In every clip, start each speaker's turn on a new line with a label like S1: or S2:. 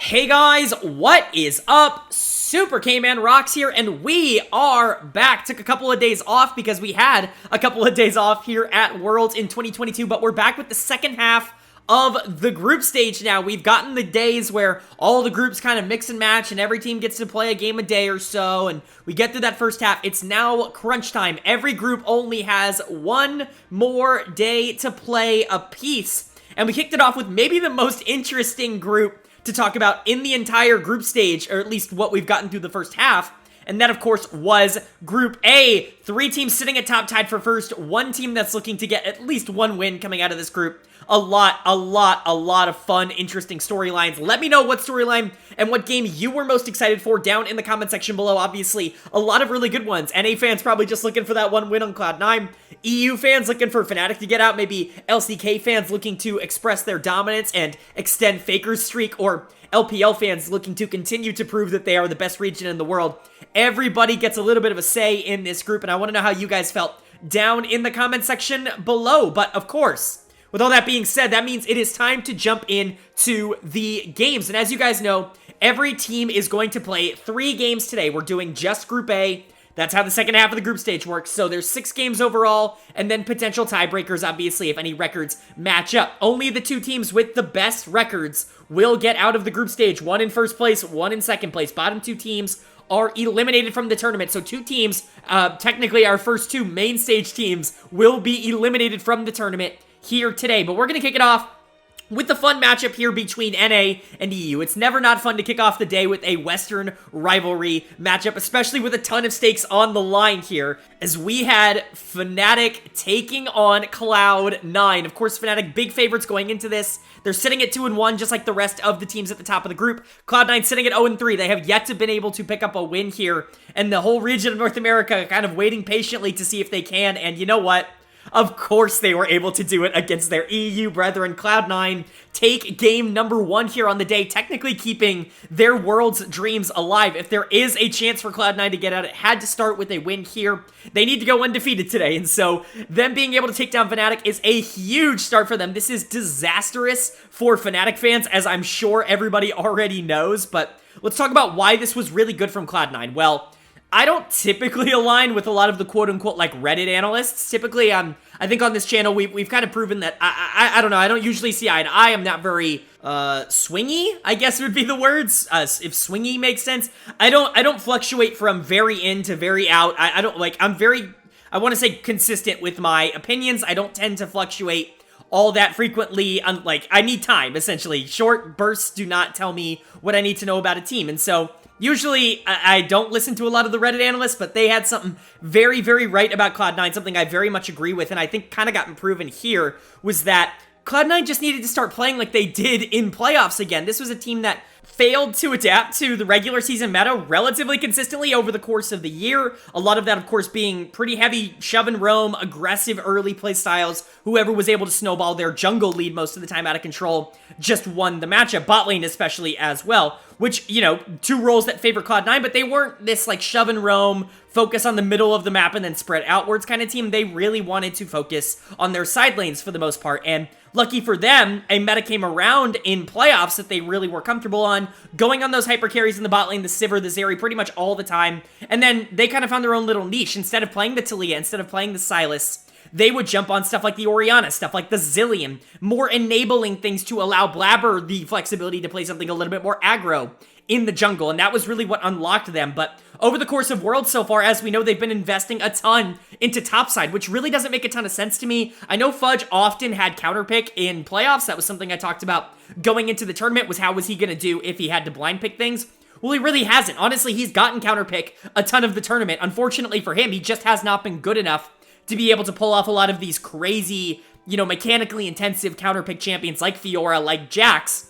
S1: Hey guys, what is up? SuperKmanrocks here, and we are back. Took a couple of days off because we had a couple of days off here at Worlds in 2022, but we're back with the second half of the group stage now. We've gotten the days where all the groups kind of mix and match and every team gets to play a game a day or so, and we get through that first half. It's now crunch time. Every group only has one more day to play a piece, and we kicked it off with maybe the most interesting group to talk about in the entire group stage, or at least what we've gotten through the first half. And that, of course, was Group A. 3 teams sitting at top tied for first. One team that's looking to get at least one win coming out of this group. A lot of fun, interesting storylines. Let me know what storyline and what game you were most excited for down in the comment section below. Obviously, a lot of really good ones. NA fans probably just looking for that one win on Cloud9. EU fans looking for Fnatic to get out. Maybe LCK fans looking to express their dominance and extend Faker's streak. Or LPL fans looking to continue to prove that they are the best region in the world. Everybody gets a little bit of a say in this group, and I want to know how you guys felt down in the comment section below. But of course, with all that being said, that means it is time to jump into the games. And as you guys know, every team is going to play 3 games today. We're doing just Group A. That's how the second half of the group stage works. So there's 6 games overall, and then potential tiebreakers, obviously, if any records match up. Only the 2 teams with the best records will get out of the group stage. One in first place, one in second place. Bottom 2 teams are eliminated from the tournament. So 2 teams, technically our first 2 main stage teams, will be eliminated from the tournament here today. But we're going to kick it off with the fun matchup here between NA and EU. It's never not fun to kick off the day with a Western rivalry matchup, especially with a ton of stakes on the line here, as we had Fnatic taking on Cloud9. Of course, Fnatic big favorites going into this. They're sitting at 2-1, just like the rest of the teams at the top of the group. Cloud9 sitting at 0-3. They have yet to been able to pick up a win here, and the whole region of North America kind of waiting patiently to see if they can, and you know what? Of course they were able to do it against their EU brethren. Cloud9 take game number 1 here on the day, technically keeping their world's dreams alive. If there is a chance for Cloud9 to get out, it had to start with a win here. They need to go undefeated today, and so them being able to take down Fnatic is a huge start for them. This is disastrous for Fnatic fans, as I'm sure everybody already knows, but let's talk about why this was really good from Cloud9. Well, I don't typically align with a lot of the quote-unquote, like, Reddit analysts. Typically, I think on this channel, we've kind of proven that, I don't know, I don't usually see eye to eye. I'm not very, swingy, I guess would be the words, if swingy makes sense. I don't fluctuate from very in to very out. I don't, like, I want to say consistent with my opinions. I don't tend to fluctuate all that frequently. Like, I need time, essentially. Short bursts do not tell me what I need to know about a team, and so usually, I don't listen to a lot of the Reddit analysts, but they had something very, very right about Cloud9, something I very much agree with, and I think kind of gotten proven here, was that Cloud9 just needed to start playing like they did in playoffs again. This was a team that failed to adapt to the regular season meta relatively consistently over the course of the year. A lot of that, of course, being pretty heavy shove and roam, aggressive early play styles. Whoever was able to snowball their jungle lead most of the time out of control just won the matchup. Bot lane especially as well, which, you know, 2 roles that favor Cloud9, but they weren't this, like, shove and roam, focus on the middle of the map and then spread outwards kind of team. They really wanted to focus on their side lanes for the most part, and lucky for them, a meta came around in playoffs that they really were comfortable on, going on those hyper carries in the bot lane, the Sivir, the Zeri, pretty much all the time, and then they kind of found their own little niche. Instead of playing the Taliyah, instead of playing the Sylas, they would jump on stuff like the Orianna, stuff like the Zillion, more enabling things to allow Blabber the flexibility to play something a little bit more aggro in the jungle, and that was really what unlocked them. But over the course of Worlds so far, as we know, they've been investing a ton into topside, which really doesn't make a ton of sense to me. I know Fudge often had counterpick in playoffs. That was something I talked about going into the tournament, was how was he going to do if he had to blind pick things. Well, he really hasn't. Honestly, he's gotten counterpick a ton of the tournament. Unfortunately for him, he just has not been good enough to be able to pull off a lot of these crazy, you know, mechanically intensive counterpick champions like Fiora, like Jax,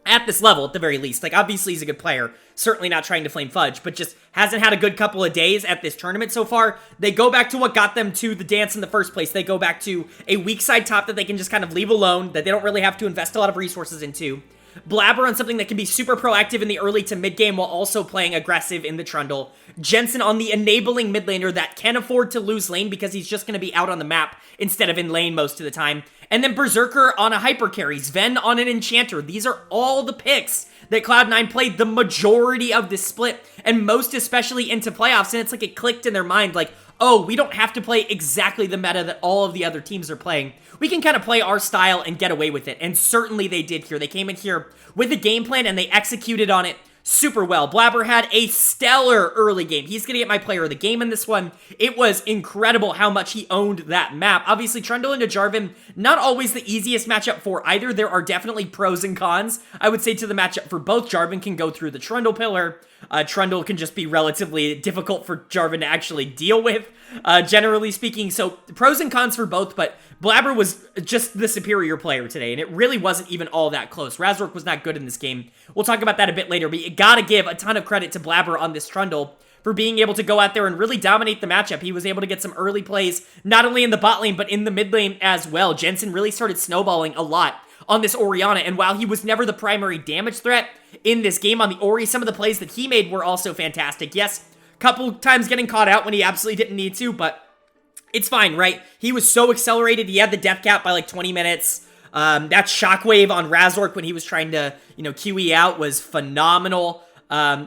S1: at this level, at the very least. Like, obviously he's a good player, certainly not trying to flame Fudge, but just hasn't had a good couple of days at this tournament so far. They go back to what got them to the dance in the first place. They go back to a weak side top that they can just kind of leave alone, that they don't really have to invest a lot of resources into. Blabber on something that can be super proactive in the early to mid game while also playing aggressive in the Trundle. Jensen on the enabling mid laner that can afford to lose lane because he's just going to be out on the map instead of in lane most of the time. And then Berserker on a hyper carry, Sven on an enchanter. These are all the picks that Cloud9 played the majority of this split, and most especially into playoffs, and it's like it clicked in their mind, like, oh, we don't have to play exactly the meta that all of the other teams are playing. We can kind of play our style and get away with it, and certainly they did here. They came in here with a game plan, and they executed on it super well. Blabber had a stellar early game. He's going to get my player of the game in this one. It was incredible how much he owned that map. Obviously, Trundle into Jarvan, not always the easiest matchup for either. There are definitely pros and cons, I would say, to the matchup for both. Jarvan can go through the Trundle pillar. Trundle can just be relatively difficult for Jarvan to actually deal with, generally speaking. So, pros and cons for both, but Blabber was just the superior player today, and it really wasn't even all that close. Razork was not good in this game. We'll talk about that a bit later, but you gotta give a ton of credit to Blabber on this Trundle for being able to go out there and really dominate the matchup. He was able to get some early plays, not only in the bot lane, but in the mid lane as well. Jensen really started snowballing a lot on this Orianna, and while he was never the primary damage threat in this game on the Ori, some of the plays that he made were also fantastic. Yes, a couple times getting caught out when he absolutely didn't need to, but it's fine, right? He was so accelerated. He had the death cap by like 20 minutes. That shockwave on Razork when he was trying to, QE out was phenomenal.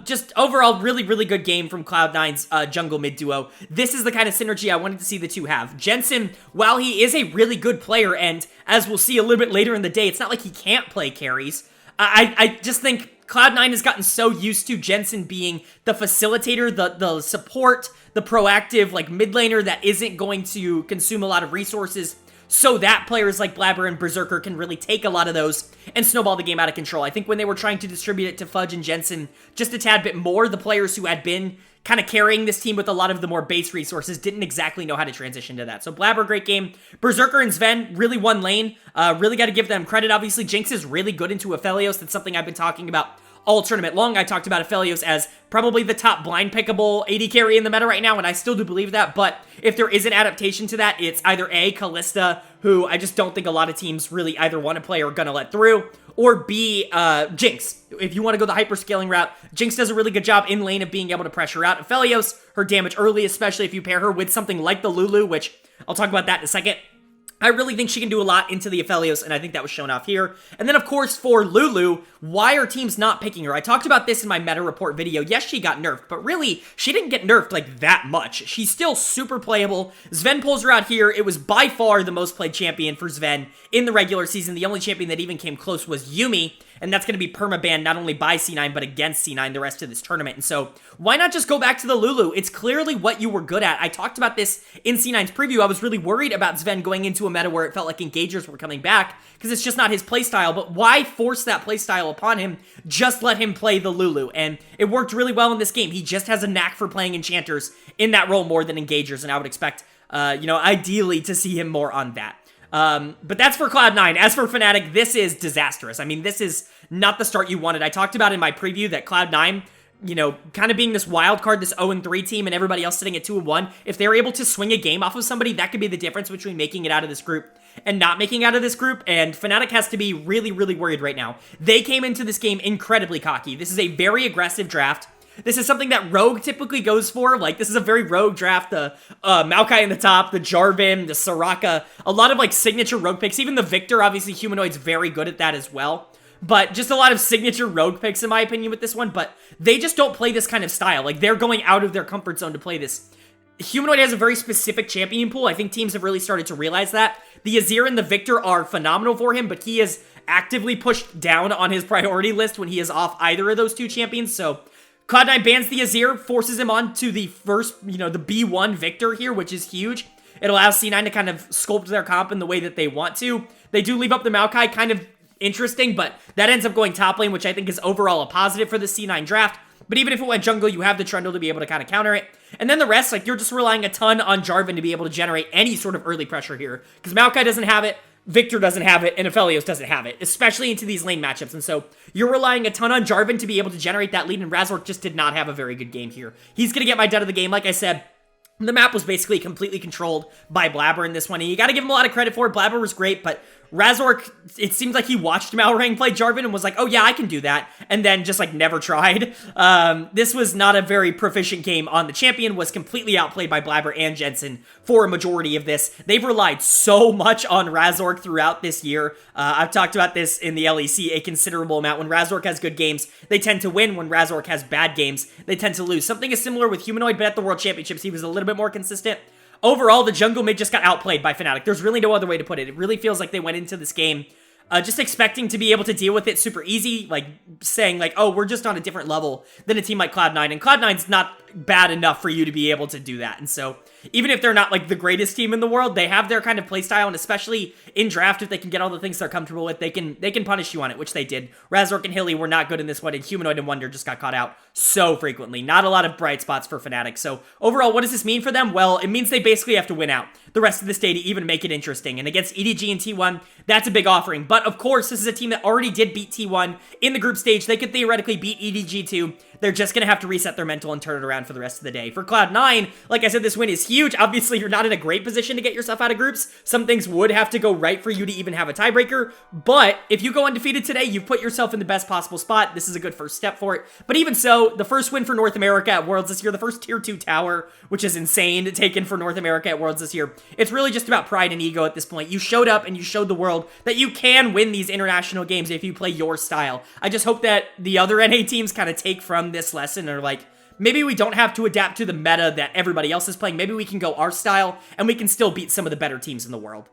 S1: Just overall, really, really good game from Cloud9's jungle mid duo. This is the kind of synergy I wanted to see the two have. Jensen, while he is a really good player, and as we'll see a little bit later in the day, it's not like he can't play carries. I just think Cloud9 has gotten so used to Jensen being the facilitator, the support, the proactive, like, mid laner that isn't going to consume a lot of resources, so that players like Blabber and Berserker can really take a lot of those and snowball the game out of control. I think when they were trying to distribute it to Fudge and Jensen just a tad bit more, the players who had been kind of carrying this team with a lot of the more base resources didn't exactly know how to transition to that. So Blabber, great game. Berserker and Sven, really won lane. Really got to give them credit. Obviously, Jinx is really good into Aphelios. That's something I've been talking about all tournament long. I talked about Aphelios as probably the top blind pickable AD carry in the meta right now, and I still do believe that, but if there is an adaptation to that, it's either A, Kalista, who I just don't think a lot of teams really either want to play or gonna let through, or B, Jinx. If you want to go the hyperscaling route, Jinx does a really good job in lane of being able to pressure out Aphelios, her damage early, especially if you pair her with something like the Lulu, which I'll talk about that in a second. I really think she can do a lot into the Aphelios, and I think that was shown off here. And then, of course, for Lulu, why are teams not picking her? I talked about this in my meta report video. Yes, she got nerfed, but really, she didn't get nerfed like that much. She's still super playable. Sven pulls her out here. It was by far the most played champion for Sven in the regular season. The only champion that even came close was Yuumi, and that's going to be perma-banned not only by C9, but against C9 the rest of this tournament. And so, why not just go back to the Lulu? It's clearly what you were good at. I talked about this in C9's preview. I was really worried about Sven going into a meta where it felt like engagers were coming back, because it's just not his playstyle, but why force that playstyle upon him? Just let him play the Lulu, and it worked really well in this game. He just has a knack for playing enchanters in that role more than engagers, and I would expect, ideally to see him more on that. But that's for Cloud9. As for Fnatic, this is disastrous. I mean, this is not the start you wanted. I talked about in my preview that Cloud9, kind of being this wild card, this 0-3 team, and everybody else sitting at 2-1, if they're able to swing a game off of somebody, that could be the difference between making it out of this group and not making out of this group, and Fnatic has to be really, really worried right now. They came into this game incredibly cocky. This is a very aggressive draft. This is something that Rogue typically goes for. Like, this is a very Rogue draft. The Maokai in the top, the Jarvan, the Soraka, a lot of, like, signature Rogue picks. Even the Victor, obviously, Humanoid's very good at that as well. But just a lot of signature Rogue picks, in my opinion, with this one. But they just don't play this kind of style. Like, they're going out of their comfort zone to play this. Humanoid has a very specific champion pool. I think teams have really started to realize that. The Azir and the Victor are phenomenal for him, but he is actively pushed down on his priority list when he is off either of those two champions. So Cloud9 bans the Azir, forces him on to the first, the B1 Victor here, which is huge. It allows C9 to kind of sculpt their comp in the way that they want to. They do leave up the Maokai, kind of interesting, but that ends up going top lane, which I think is overall a positive for the C9 draft. But even if it went jungle, you have the Trundle to be able to kind of counter it. And then the rest, like, you're just relying a ton on Jarvan to be able to generate any sort of early pressure here. Because Maokai doesn't have it, Victor doesn't have it, and Aphelios doesn't have it, especially into these lane matchups. And so you're relying a ton on Jarvan to be able to generate that lead, and Razork just did not have a very good game here. He's going to get my dud of the game. Like I said, the map was basically completely controlled by Blabber in this one, and you got to give him a lot of credit for it. Blabber was great, but Razork, it seems like he watched Malrang play Jarvan and was like, oh yeah, I can do that, and then just like never tried. This was not a very proficient game on the champion, was completely outplayed by Blabber and Jensen for a majority of this. They've relied so much on Razork throughout this year. I've talked about this in the LEC a considerable amount. When Razork has good games, they tend to win. When Razork has bad games, they tend to lose. Something is similar with Humanoid, but at the World Championships, he was a little bit more consistent. Overall, the jungle mid just got outplayed by Fnatic. There's really no other way to put it. It really feels like they went into this game just expecting to be able to deal with it super easy, like saying like, oh, we're just on a different level than a team like Cloud9, and Cloud9's not bad enough for you to be able to do that. And so even if they're not like the greatest team in the world, they have their kind of playstyle, and especially in draft, if they can get all the things they're comfortable with, they can punish you on it, which they did. Razork and Hilly were not good in this one, and Humanoid and Wonder just got caught out so frequently. Not a lot of bright spots for Fnatic. So overall, what does this mean for them? Well, it means they basically have to win out the rest of this day to even make it interesting. And against EDG and T1, that's a big offering. But of course, this is a team that already did beat T1 in the group stage. They could theoretically beat EDG too. They're just going to have to reset their mental and turn it around for the rest of the day. For Cloud9, like I said, this win is huge. Obviously, you're not in a great position to get yourself out of groups. Some things would have to go right for you to even have a tiebreaker. But if you go undefeated today, you've put yourself in the best possible spot. This is a good first step for it. But even so, the first win for North America at Worlds this year, the first Tier 2 tower, which is insane, taken for North America at Worlds this year. It's really just about pride and ego at this point. You showed up and you showed the world that you can win these international games if you play your style. I just hope that the other NA teams kind of take from this lesson and are like, maybe we don't have to adapt to the meta that everybody else is playing. Maybe we can go our style and we can still beat some of the better teams in the world.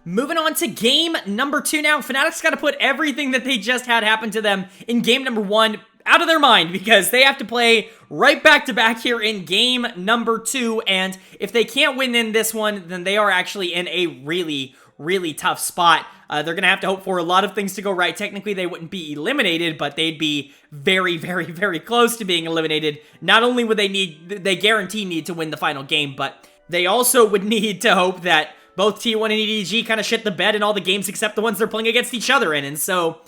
S1: Moving on to game number 2 now. Fnatic's got to put everything that they just had happen to them in game number 1 out of their mind, because they have to play right back to back here in game number 2, and if they can't win in this one, then they are actually in a really tough spot. They're going to have to hope for a lot of things to go right. Technically, they wouldn't be eliminated, but they'd be very close to being eliminated. Not only would they guarantee need to win the final game, but they also would need to hope that both T1 and EDG kind of shit the bed in all the games except the ones they're playing against each other in, and so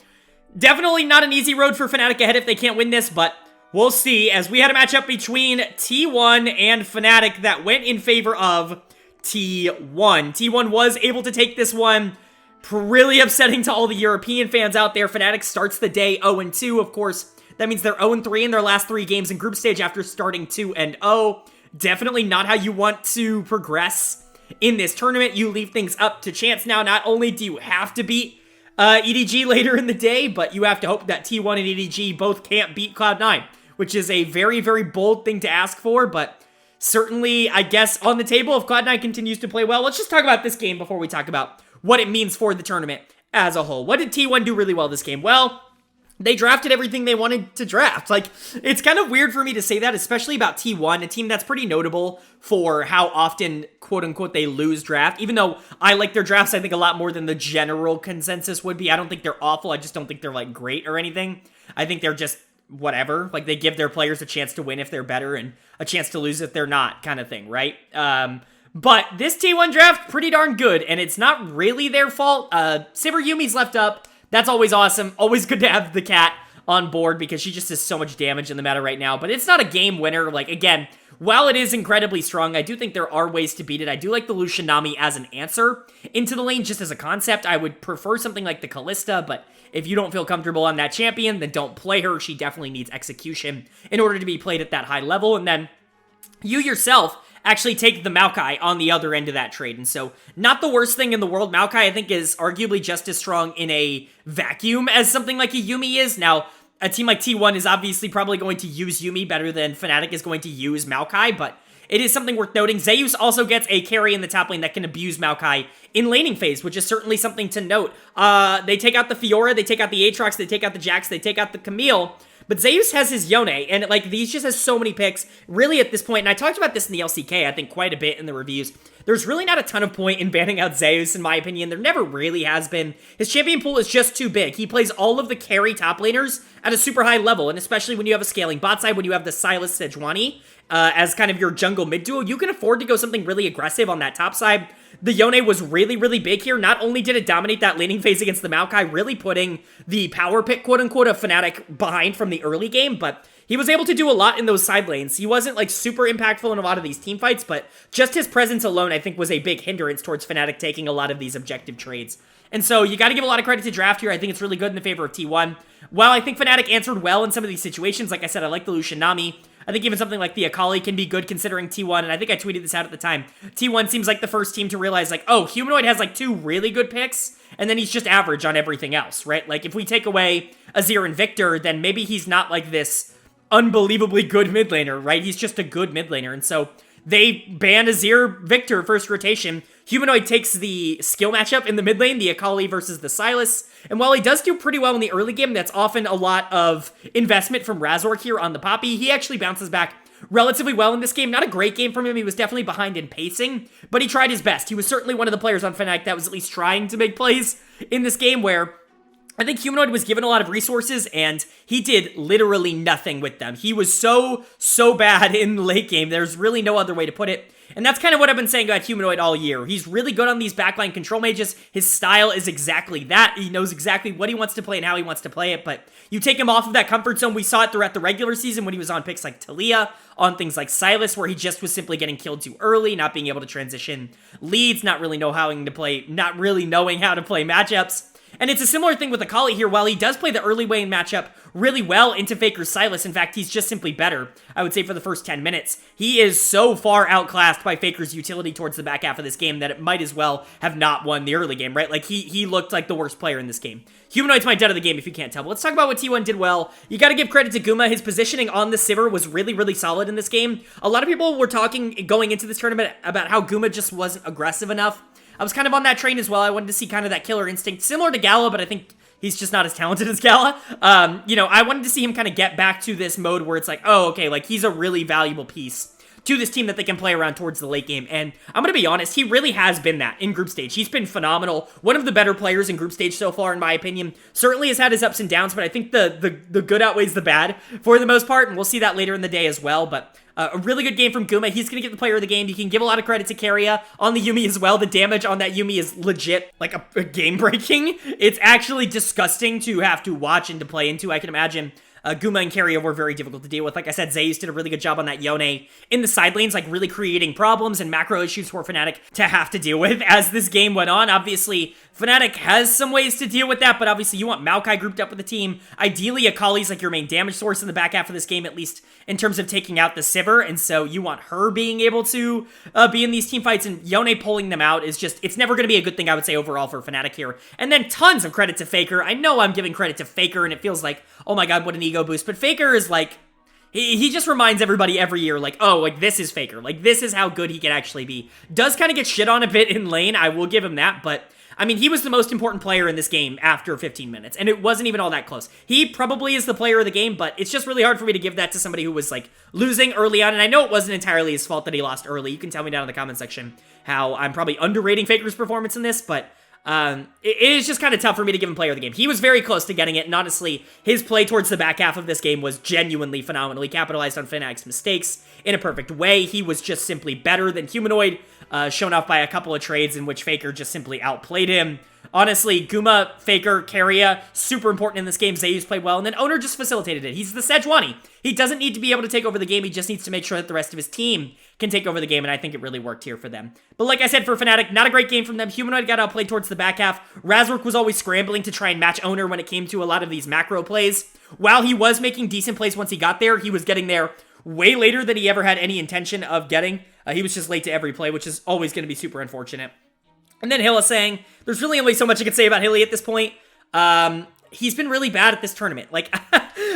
S1: definitely not an easy road for Fnatic ahead if they can't win this, but we'll see, as we had a matchup between T1 and Fnatic that went in favor of T1. T1 was able to take this one, really upsetting to all the European fans out there. Fnatic starts the day 0-2, of course. That means they're 0-3 in their last 3 games in group stage after starting 2-0. Definitely not how you want to progress in this tournament. You leave things up to chance now. Not only do you have to beat EDG later in the day, but you have to hope that T1 and EDG both can't beat Cloud9, which is a very bold thing to ask for, but certainly, I guess, on the table if Cloud9 continues to play well. Let's just talk about this game before we talk about what it means for the tournament as a whole. What did T1 do really well this game? Well, they drafted everything they wanted to draft. Like, it's kind of weird for me to say that, especially about T1, a team that's pretty notable for how often, quote-unquote, they lose draft. Even though I like their drafts, I think, a lot more than the general consensus would be. I don't think they're awful. I just don't think they're, like, great or anything. I think they're just whatever. Like, they give their players a chance to win if they're better and a chance to lose if they're not, kind of thing, right? But this T1 draft, pretty darn good, and it's not really their fault. Sivir Yumi's left up. That's always awesome. Always good to have the cat on board because she just does so much damage in the meta right now. But it's not a game winner. Like, again, while it is incredibly strong, I do think there are ways to beat it. I do like the Lucian Nami as an answer into the lane just as a concept. I would prefer something like the Kalista, but if you don't feel comfortable on that champion, then don't play her. She definitely needs execution in order to be played at that high level. And then you yourself actually take the Maokai on the other end of that trade. And so, not the worst thing in the world. Maokai, I think, is arguably just as strong in a vacuum as something like a Yuumi is. Now, a team like T1 is obviously probably going to use Yuumi better than Fnatic is going to use Maokai, but it is something worth noting. Zeus also gets a carry in the top lane that can abuse Maokai in laning phase, which is certainly something to note. They take out the Fiora, they take out the Aatrox, they take out the Jax, they take out the Camille, but Zeus has his Yone, and like these just has so many picks, really at this point, and I talked about this in the LCK, I think, quite a bit in the reviews. There's really not a ton of point in banning out Zeus, in my opinion. There never really has been. His champion pool is just too big. He plays all of the carry top laners at a super high level, and especially when you have a scaling bot side, when you have the Sylas Sejuani as kind of your jungle mid duo, you can afford to go something really aggressive on that top side. the Yone was really, really big here. Not only did it dominate that laning phase against the Maokai, really putting the power pick, quote-unquote, of Fnatic behind from the early game, but he was able to do a lot in those side lanes. He wasn't, like, super impactful in a lot of these team fights, but just his presence alone, I think, was a big hindrance towards Fnatic taking a lot of these objective trades. And so you got to give a lot of credit to Draft here. I think it's really good in the favor of T1. While I think Fnatic answered well in some of these situations, like I said, I like the Lucian Nami. I think even something like the Akali can be good considering T1, and I think I tweeted this out at the time. T1 seems like the first team to realize, like, oh, Humanoid has, like, 2 really good picks, and then he's just average on everything else, right? Like, if we take away Azir and Victor, then maybe he's not, like, this unbelievably good mid laner, right? He's just a good mid laner, and so they ban Azir Victor first rotation. Humanoid takes the skill matchup in the mid lane, the Akali versus the Sylas. And while he does do pretty well in the early game, that's often a lot of investment from Razork here on the Poppy. He actually bounces back relatively well in this game. Not a great game from him. He was definitely behind in pacing, but he tried his best. He was certainly one of the players on Fnatic that was at least trying to make plays in this game, where I think Humanoid was given a lot of resources, and he did literally nothing with them. He was so bad in the late game. There's really no other way to put it. And that's kind of what I've been saying about Humanoid all year. He's really good on these backline control mages. His style is exactly that. He knows exactly what he wants to play and how he wants to play it, but you take him off of that comfort zone. We saw it throughout the regular season when he was on picks like Talia, on things like Sylas, where he just was simply getting killed too early, not being able to transition leads, not really knowing how to play matchups. And it's a similar thing with Akali here. While he does play the early lane matchup really well into Faker's Sylas, in fact, he's just simply better, I would say, for the first 10 minutes. He is so far outclassed by Faker's utility towards the back half of this game that it might as well have not won the early game, right? Like, he looked like the worst player in this game. Humanoid's my dead of the game, if you can't tell. But let's talk about what T1 did well. You gotta give credit to Guma. His positioning on the Sivir was really, really solid in this game. A lot of people were talking going into this tournament about how Guma just wasn't aggressive enough. I was kind of on that train as well. I wanted to see kind of that killer instinct, similar to Gala, but I think he's just not as talented as Gala. I wanted to see him kind of get back to this mode where it's like, oh, okay, like, he's a really valuable piece to this team that they can play around towards the late game. And I'm going to be honest, he really has been that in group stage. He's been phenomenal. One of the better players in group stage so far, in my opinion. Certainly has had his ups and downs, but I think the good outweighs the bad for the most part, and we'll see that later in the day as well. But a really good game from Guma. He's going to get the player of the game. You can give a lot of credit to Keria on the Yuumi as well. The damage on that Yuumi is legit, like, a game-breaking. It's actually disgusting to have to watch and to play into. I can imagine Guma and Keria were very difficult to deal with. Like I said, Zeus did a really good job on that Yone in the side lanes, like, really creating problems and macro issues for Fnatic to have to deal with as this game went on. Obviously, Fnatic has some ways to deal with that, but obviously you want Maokai grouped up with the team. Ideally, Akali's like your main damage source in the back half of this game, at least in terms of taking out the Sivir, and so you want her being able to be in these team fights, and Yone pulling them out is just, it's never going to be a good thing, I would say, overall for Fnatic here. And then tons of credit to Faker. I know I'm giving credit to Faker, and it feels like, oh my god, what an ego boost, but Faker is like, he just reminds everybody every year, like, oh, like, this is Faker. Like, this is how good he can actually be. Does kind of get shit on a bit in lane, I will give him that, but I mean, he was the most important player in this game after 15 minutes, and it wasn't even all that close. He probably is the player of the game, but it's just really hard for me to give that to somebody who was, like, losing early on, and I know it wasn't entirely his fault that he lost early. You can tell me down in the comment section how I'm probably underrating Faker's performance in this, but it is just kind of tough for me to give him player of the game. He was very close to getting it, and honestly, his play towards the back half of this game was genuinely phenomenal. He capitalized on Fnatic's mistakes in a perfect way. He was just simply better than Humanoid, shown off by a couple of trades in which Faker just simply outplayed him. Honestly, Guma, Faker, Keria, super important in this game. Zeus played well, and then Owner just facilitated it. He's the Sejuani. He doesn't need to be able to take over the game. He just needs to make sure that the rest of his team can take over the game, and I think it really worked here for them. But like I said, for Fnatic, not a great game from them. Humanoid got outplayed towards the back half. Razork was always scrambling to try and match Owner when it came to a lot of these macro plays. While he was making decent plays once he got there, he was getting there way later than he ever had any intention of getting. He was just late to every play, which is always going to be super unfortunate. And then Hilla saying, there's really only so much I can say about Hilly at this point. He's been really bad at this tournament. Like,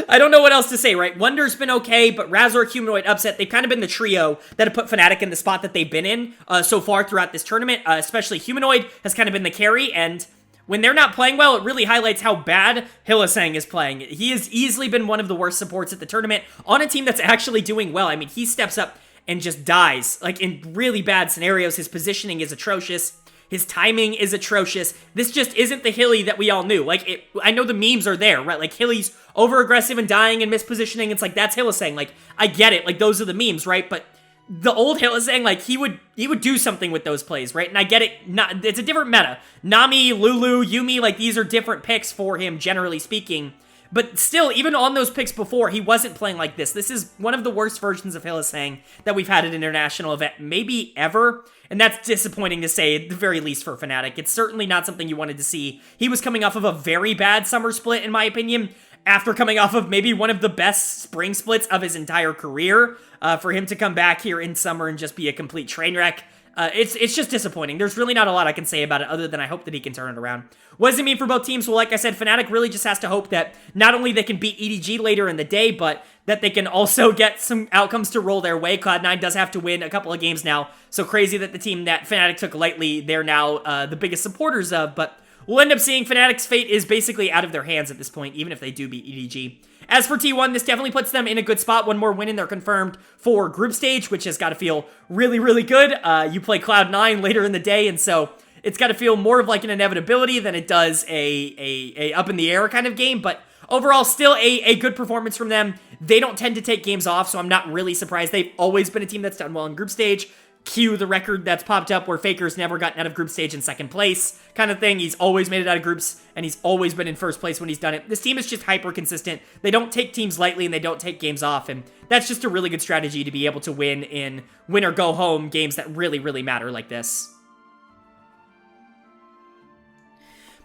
S1: I don't know what else to say, right? Wonder's been okay, but Razork, Humanoid, Upset, they've kind of been the trio that have put Fnatic in the spot that they've been in so far throughout this tournament. Especially Humanoid has kind of been the carry, and when they're not playing well, it really highlights how bad Hillisang is playing. He has easily been one of the worst supports at the tournament on a team that's actually doing well. I mean, he steps up and just dies, like, in really bad scenarios. His positioning is atrocious. His timing is atrocious. This just isn't the Hilly that we all knew. Like, I know the memes are there, right? Like, Hilly's over-aggressive and dying and mispositioning. It's like, that's Hillisang. Like, I get it. Like, those are the memes, right? But the old Hill is saying, like, he would do something with those plays, right? And I get it, it's a different meta. Nami, Lulu, Yuumi, like, these are different picks for him, generally speaking. But still, even on those picks before, he wasn't playing like this. This is one of the worst versions of Hylissang that we've had at an international event, maybe ever. And that's disappointing to say, at the very least for Fnatic. It's certainly not something you wanted to see. He was coming off of a very bad summer split, in my opinion, after coming off of maybe one of the best spring splits of his entire career. For him to come back here in summer and just be a complete train wreck, it's just disappointing. There's really not a lot I can say about it other than I hope that he can turn it around. What does it mean for both teams? Well, like I said, Fnatic really just has to hope that not only they can beat EDG later in the day, but that they can also get some outcomes to roll their way. Cloud9 does have to win a couple of games now, so crazy that the team that Fnatic took lightly, they're now the biggest supporters of, but we'll end up seeing Fnatic's fate is basically out of their hands at this point, even if they do beat EDG. As for T1, this definitely puts them in a good spot. One more win and they're confirmed for group stage, which has got to feel really, really good. You play Cloud9 later in the day, and so it's got to feel more of like an inevitability than it does a up in the air kind of game. But overall, still a good performance from them. They don't tend to take games off, so I'm not really surprised. They've always been a team that's done well in group stage. Cue the record that's popped up where Faker's never gotten out of group stage in second place kind of thing. He's always made it out of groups, and he's always been in first place when he's done it. This team is just hyper consistent. They don't take teams lightly, and they don't take games off, and that's just a really good strategy to be able to win in win or go home games that really, really matter like this.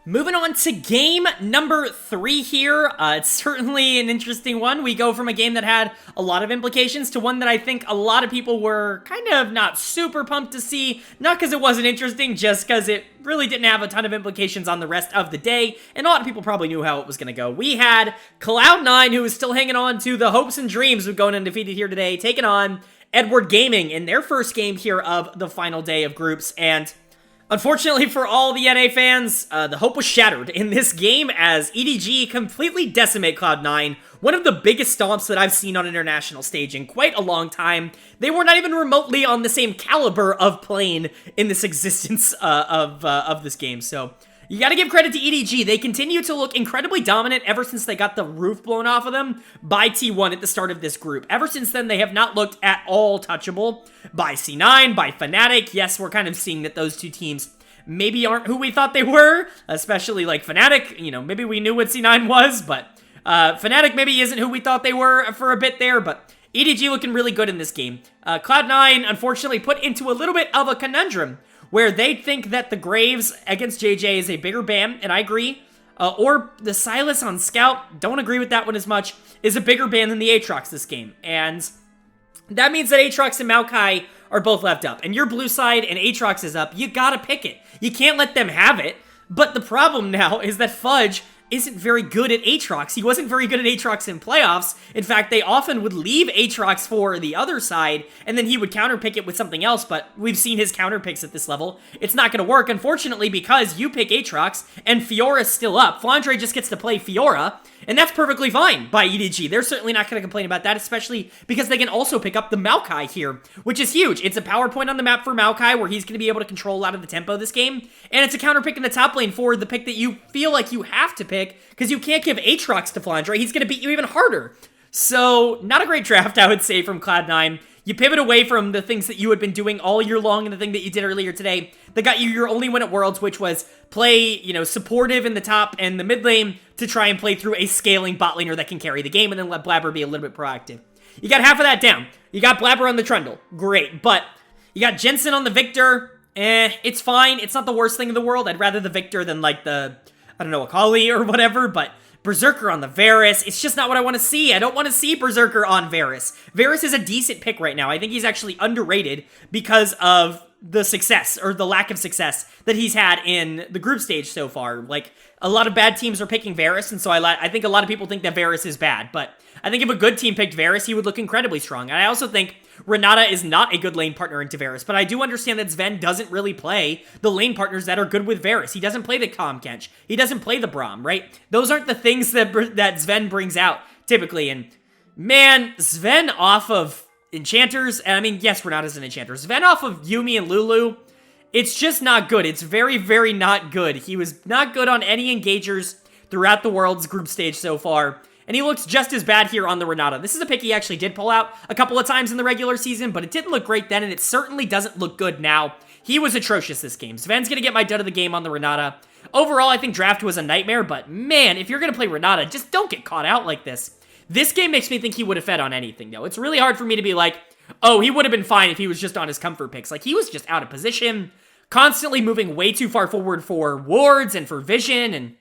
S1: Moving on to game number 3 here. It's certainly an interesting one. We go from a game that had a lot of implications to one that I think a lot of people were kind of not super pumped to see. Not because it wasn't interesting, just because it really didn't have a ton of implications on the rest of the day. And a lot of people probably knew how it was going to go. We had Cloud9, who is still hanging on to the hopes and dreams of going undefeated here today, taking on Edward Gaming in their first game here of the final day of groups. And unfortunately for all the NA fans, the hope was shattered in this game as EDG completely decimate Cloud9, one of the biggest stomps that I've seen on international stage in quite a long time. They were not even remotely on the same caliber of playing in this existence of this game, so you gotta give credit to EDG. They continue to look incredibly dominant ever since they got the roof blown off of them by T1 at the start of this group. Ever since then, they have not looked at all touchable by C9, by Fnatic. Yes, we're kind of seeing that those two teams maybe aren't who we thought they were, especially like Fnatic. You know, maybe we knew what C9 was, but Fnatic maybe isn't who we thought they were for a bit there, but EDG looking really good in this game. Cloud9, unfortunately, put into a little bit of a conundrum where they think that the Graves against JJ is a bigger ban, and I agree, or the Sylas on Scout, don't agree with that one as much, is a bigger ban than the Aatrox this game. And that means that Aatrox and Maokai are both left up, and your blue side and Aatrox is up. You gotta pick it. You can't let them have it. But the problem now is that Fudge isn't very good at Aatrox. He wasn't very good at Aatrox in playoffs. In fact, they often would leave Aatrox for the other side, and then he would counterpick it with something else, but we've seen his counterpicks at this level. It's not going to work, unfortunately, because you pick Aatrox, and Fiora's still up. Flandre just gets to play Fiora, and that's perfectly fine by EDG. They're certainly not going to complain about that, especially because they can also pick up the Maokai here, which is huge. It's a power point on the map for Maokai where he's going to be able to control a lot of the tempo of this game, and it's a counter pick in the top lane for the pick that you feel like you have to pick, because you can't give Aatrox to Flandre. He's going to beat you even harder. So, not a great draft, I would say, from Cloud9. You pivot away from the things that you had been doing all year long and the thing that you did earlier today that got you your only win at Worlds, which was play, supportive in the top and the mid lane to try and play through a scaling bot laner that can carry the game and then let Blabber be a little bit proactive. You got half of that down. You got Blabber on the Trundle. Great. But you got Jensen on the Victor. It's fine. It's not the worst thing in the world. I'd rather the Victor than like the, Akali or whatever, but Berserker on the Varus, it's just not what I want to see. I don't want to see Berserker on Varus. Varus is a decent pick right now. I think he's actually underrated because of the success, or the lack of success, that he's had in the group stage so far. Like, a lot of bad teams are picking Varus, and so I think a lot of people think that Varus is bad, but I think if a good team picked Varus, he would look incredibly strong. And I also think Renata is not a good lane partner into Varus, but I do understand that Sven doesn't really play the lane partners that are good with Varus. He doesn't play the Tahm Kench. He doesn't play the Braum, right? Those aren't the things that Sven brings out, typically. And, man, Sven off of Enchanters, and I mean, yes, Renata's an Enchanter. Sven off of Yuumi and Lulu, it's just not good. It's very, very not good. He was not good on any engagers throughout the World's group stage so far. And he looks just as bad here on the Renata. This is a pick he actually did pull out a couple of times in the regular season, but it didn't look great then, and it certainly doesn't look good now. He was atrocious this game. Sven's going to get my dud of the game on the Renata. Overall, I think draft was a nightmare, but man, if you're going to play Renata, just don't get caught out like this. This game makes me think he would have fed on anything, though. It's really hard for me to be like, oh, he would have been fine if he was just on his comfort picks. Like, he was just out of position, constantly moving way too far forward for wards and for vision, and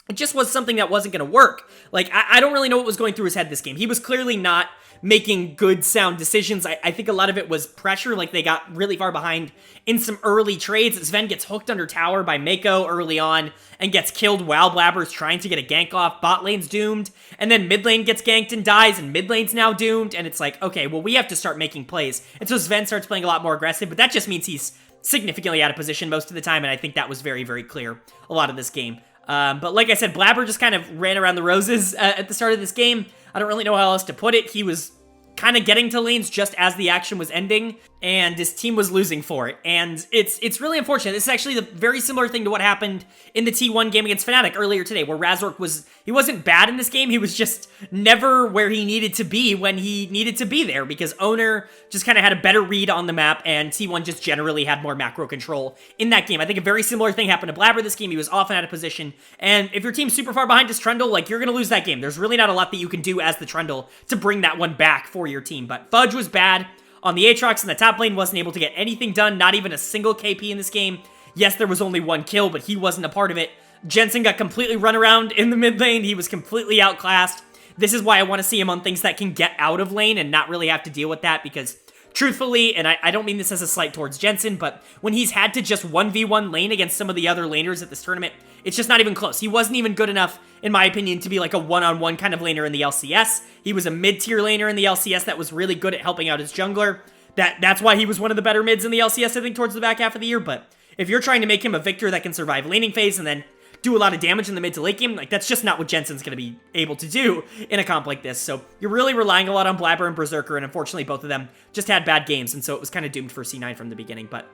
S1: it just was something that wasn't going to work. Like, I don't really know what was going through his head this game. He was clearly not making good, sound decisions. I think a lot of it was pressure, like they got really far behind in some early trades. Sven gets hooked under tower by Mako early on and gets killed while Blabber's trying to get a gank off. Bot lane's doomed, and then mid lane gets ganked and dies, and mid lane's now doomed, and it's like, okay, well, we have to start making plays. And so Sven starts playing a lot more aggressive, but that just means he's significantly out of position most of the time, and I think that was very, very clear a lot of this game. But like I said, Blabber just kind of ran around the roses at the start of this game. I don't really know how else to put it. He was kind of getting to lanes just as the action was ending, and his team was losing for it. And it's really unfortunate. This is actually the very similar thing to what happened in the T1 game against Fnatic earlier today, where Razork he wasn't bad in this game, he was just never where he needed to be when he needed to be there, because Owner just kind of had a better read on the map, and T1 just generally had more macro control in that game. I think a very similar thing happened to Blabber this game. He was often out of position, and if your team's super far behind as Trundle, like, you're going to lose that game. There's really not a lot that you can do as the Trundle to bring that one back for your team, but Fudge was bad on the Aatrox in the top lane, wasn't able to get anything done, not even a single KP in this game. Yes, there was only one kill, but he wasn't a part of it. Jensen got completely run around in the mid lane. He was completely outclassed. This is why I want to see him on things that can get out of lane and not really have to deal with that, because truthfully, and I don't mean this as a slight towards Jensen, but when he's had to just 1v1 lane against some of the other laners at this tournament, it's just not even close. He wasn't even good enough, in my opinion, to be like a one-on-one kind of laner in the LCS. He was a mid-tier laner in the LCS that was really good at helping out his jungler. That's why he was one of the better mids in the LCS, I think, towards the back half of the year. But if you're trying to make him a victor that can survive laning phase and then do a lot of damage in the mid to late game, like, that's just not what Jensen's going to be able to do in a comp like this. So you're really relying a lot on Blabber and Berserker, and unfortunately both of them just had bad games, and so it was kind of doomed for C9 from the beginning. But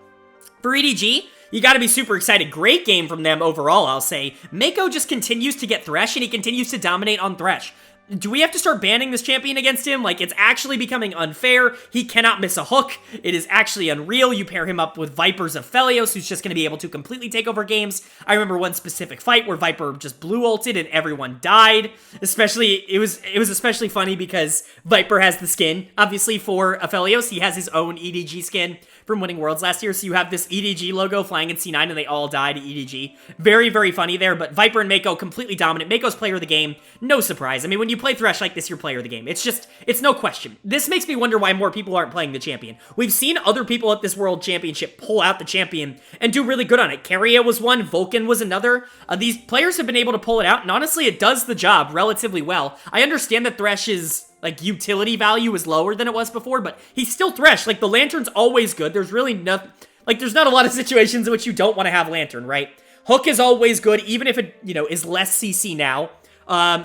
S1: for EDG, you got to be super excited. Great game from them overall, I'll say. Mako just continues to get Thresh, and he continues to dominate on Thresh. Do we have to start banning this champion against him? Like, it's actually becoming unfair. He cannot miss a hook. It is actually unreal. You pair him up with Viper's Aphelios, who's just going to be able to completely take over games. I remember one specific fight where Viper just blue ulted and everyone died. Especially, it was especially funny because Viper has the skin, obviously, for Aphelios. He has his own EDG skin from winning Worlds last year, so you have this EDG logo flying in C9, and they all die to EDG. Very, very funny there, but Viper and Mako completely dominant. Mako's player of the game, no surprise. I mean, when you play Thresh like this, you're player of the game. It's no question. This makes me wonder why more people aren't playing the champion. We've seen other people at this World Championship pull out the champion and do really good on it. Keria was one, Vulcan was another. These players have been able to pull it out, and honestly, it does the job relatively well. I understand that Thresh's utility value is lower than it was before, but he's still Thresh. Like, the Lantern's always good. There's really there's not a lot of situations in which you don't want to have Lantern, right? Hook is always good, even if it, is less CC now.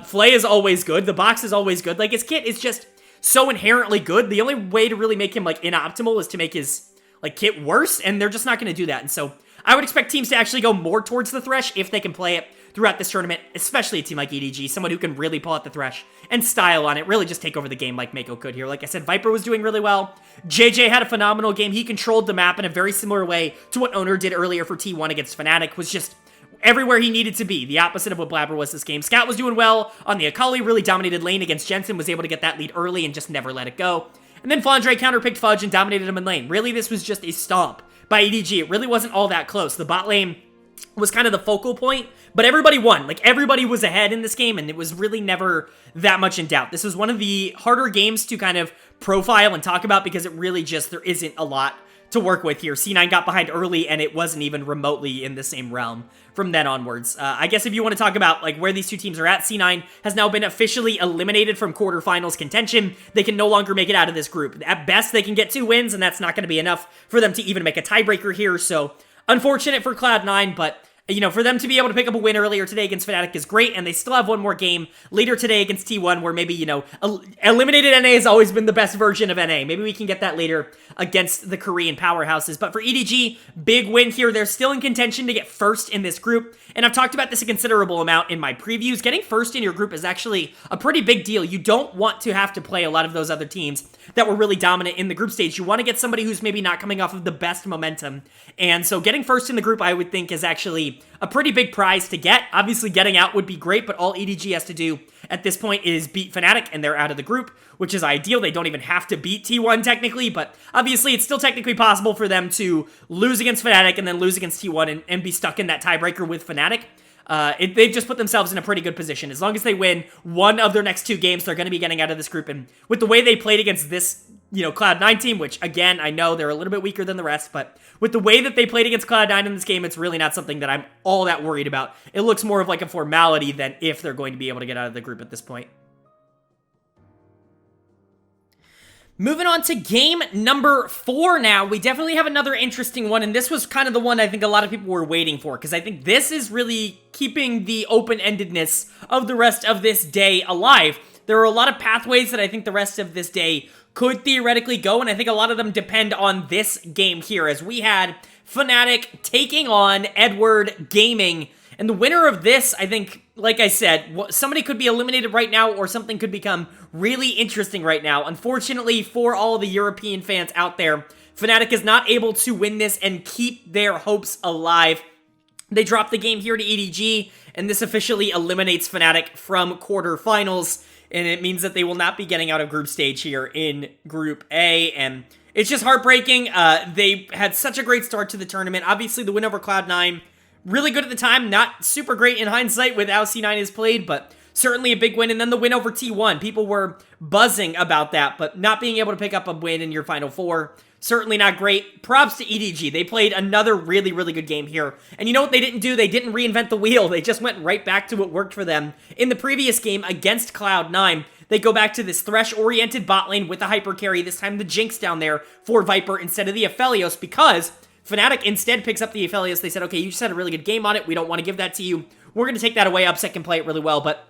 S1: Flay is always good. The box is always good. Like, his kit is just so inherently good. The only way to really make him, inoptimal is to make his, kit worse, and they're just not going to do that. And so I would expect teams to actually go more towards the Thresh if they can play it throughout this tournament, especially a team like EDG, someone who can really pull out the Thresh and style on it, really just take over the game like Mako could here. Like I said, Viper was doing really well. JJ had a phenomenal game. He controlled the map in a very similar way to what Owner did earlier for T1 against Fnatic, was just everywhere he needed to be, the opposite of what Blabber was this game. Scout was doing well on the Akali, really dominated lane against Jensen, was able to get that lead early and just never let it go. And then Flandre counterpicked Fudge and dominated him in lane. Really, this was just a stomp by EDG. It really wasn't all that close. The bot lane was kind of the focal point, but everybody won. Everybody was ahead in this game, and it was really never that much in doubt. This was one of the harder games to kind of profile and talk about because it really just, there isn't a lot to work with here. C9 got behind early, and it wasn't even remotely in the same realm from then onwards. I guess if you want to talk about where these two teams are at, C9 has now been officially eliminated from quarterfinals contention. They can no longer make it out of this group. At best, they can get 2 wins, and that's not going to be enough for them to even make a tiebreaker here, so unfortunate for Cloud9, but you know, for them to be able to pick up a win earlier today against Fnatic is great, and they still have one more game later today against T1 where maybe, you know, eliminated NA has always been the best version of NA. Maybe we can get that later against the Korean powerhouses. But for EDG, big win here. They're still in contention to get first in this group, and I've talked about this a considerable amount in my previews. Getting first in your group is actually a pretty big deal. You don't want to have to play a lot of those other teams that were really dominant in the group stage. You want to get somebody who's maybe not coming off of the best momentum, and so getting first in the group, I would think, is actually a pretty big prize to get. Obviously, getting out would be great, but all EDG has to do at this point is beat Fnatic, and they're out of the group, which is ideal. They don't even have to beat T1 technically, but obviously it's still technically possible for them to lose against Fnatic and then lose against T1 and be stuck in that tiebreaker with Fnatic. They've just put themselves in a pretty good position. As long as they win one of their next 2 games, they're going to be getting out of this group. And with the way they played against this, you know, Cloud9 team, which, again, I know they're a little bit weaker than the rest, but with the way that they played against Cloud9 in this game, it's really not something that I'm all that worried about. It looks more of like a formality than if they're going to be able to get out of the group at this point. Moving on to game number 4 now. We definitely have another interesting one, and this was kind of the one I think a lot of people were waiting for, because I think this is really keeping the open-endedness of the rest of this day alive. There are a lot of pathways that I think the rest of this day could theoretically go, and I think a lot of them depend on this game here, as we had Fnatic taking on Edward Gaming. And the winner of this, I think, like I said, somebody could be eliminated right now, or something could become really interesting right now. Unfortunately, for all the European fans out there, Fnatic is not able to win this and keep their hopes alive. They dropped the game here to EDG, and this officially eliminates Fnatic from quarterfinals, and it means that they will not be getting out of group stage here in Group A, and it's just heartbreaking. They had such a great start to the tournament. Obviously, the win over Cloud9, really good at the time, not super great in hindsight with how C9 is played, but certainly a big win. And then the win over T1, people were buzzing about that, but not being able to pick up a win in your Final Four, certainly not great. Props to EDG. They played another really, really good game here. And you know what they didn't do? They didn't reinvent the wheel. They just went right back to what worked for them in the previous game against Cloud9. They go back to this Thresh-oriented bot lane with a hyper carry, this time the Jinx down there for Viper instead of the Aphelios, because Fnatic instead picks up the Aphelios. They said, okay, you just had a really good game on it. We don't want to give that to you. We're going to take that away. Upset can play it really well, but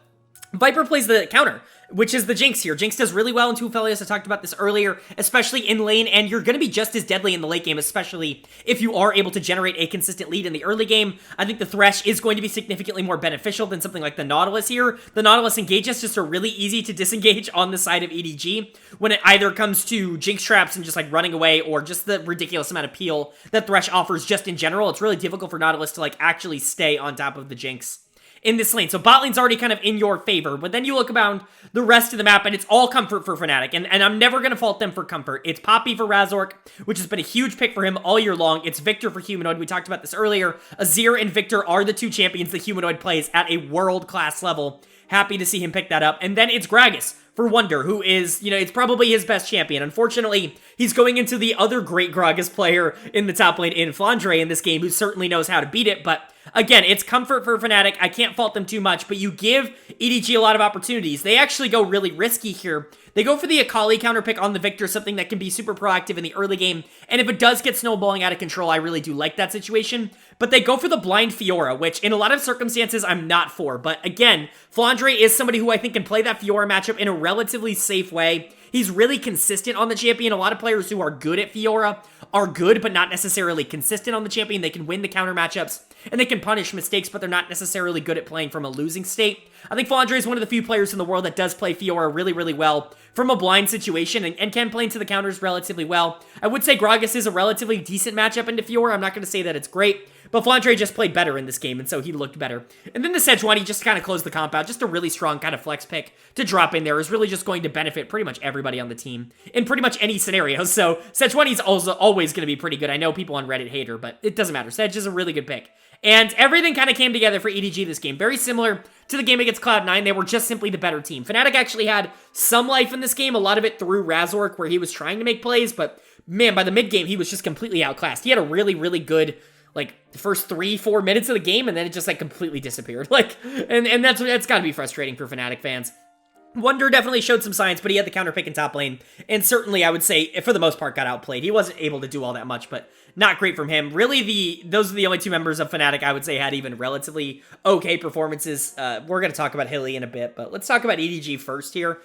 S1: Viper plays the counter, which is the Jinx here. Jinx does really well into Aphelios. I talked about this earlier, especially in lane, and you're going to be just as deadly in the late game, especially if you are able to generate a consistent lead in the early game. I think the Thresh is going to be significantly more beneficial than something like the Nautilus here. The Nautilus engages just are really easy to disengage on the side of EDG when it either comes to Jinx traps and just like running away, or just the ridiculous amount of peel that Thresh offers just in general. It's really difficult for Nautilus to like actually stay on top of the Jinx in this lane. So bot lane's already kind of in your favor, but then you look around the rest of the map and it's all comfort for Fnatic, and I'm never going to fault them for comfort. It's Poppy for Razork, which has been a huge pick for him all year long. It's Victor for Humanoid. We talked about this earlier. Azir and Victor are the 2 champions that Humanoid plays at a world-class level. Happy to see him pick that up. And then it's Gragas for Wonder, who is, you know, it's probably his best champion. Unfortunately, he's going into the other great Gragas player in the top lane in Flandre in this game, who certainly knows how to beat it, but again, it's comfort for Fnatic. I can't fault them too much, but you give EDG a lot of opportunities. They actually go really risky here. They go for the Akali counter pick on the Victor, something that can be super proactive in the early game, and if it does get snowballing out of control, I really do like that situation. But they go for the blind Fiora, which in a lot of circumstances I'm not for. But again, Flandre is somebody who I think can play that Fiora matchup in a relatively safe way. He's really consistent on the champion. A lot of players who are good at Fiora are good, but not necessarily consistent on the champion. They can win the counter matchups, and they can punish mistakes, but they're not necessarily good at playing from a losing state. I think Flandre is one of the few players in the world that does play Fiora really, really well from a blind situation, and can play into the counters relatively well. I would say Gragas is a relatively decent matchup into Fiora. I'm not going to say that it's great, but Flandre just played better in this game, and so he looked better. And then the Sejuani just kind of closed the comp out. Just a really strong kind of flex pick to drop in there is really just going to benefit pretty much everybody on the team in pretty much any scenario. So Sejuani's also always going to be pretty good. I know people on Reddit hate her, but it doesn't matter. Sedge is a really good pick. And everything kind of came together for EDG this game. Very similar to the game against Cloud9. They were just simply the better team. Fnatic actually had some life in this game, a lot of it through Razork, where he was trying to make plays, but man, by the mid-game, he was just completely outclassed. He had a really, really good, like, the first 3-4 minutes of the game, and then it just, like, completely disappeared. Like, and that's gotta be frustrating for Fnatic fans. Wonder definitely showed some signs, but he had the counter pick in top lane, and certainly I would say, for the most part, got outplayed. He wasn't able to do all that much, but not great from him. Really, those are the only two members of Fnatic I would say had even relatively okay performances. We're going to talk about Hilly in a bit, but let's talk about EDG first here.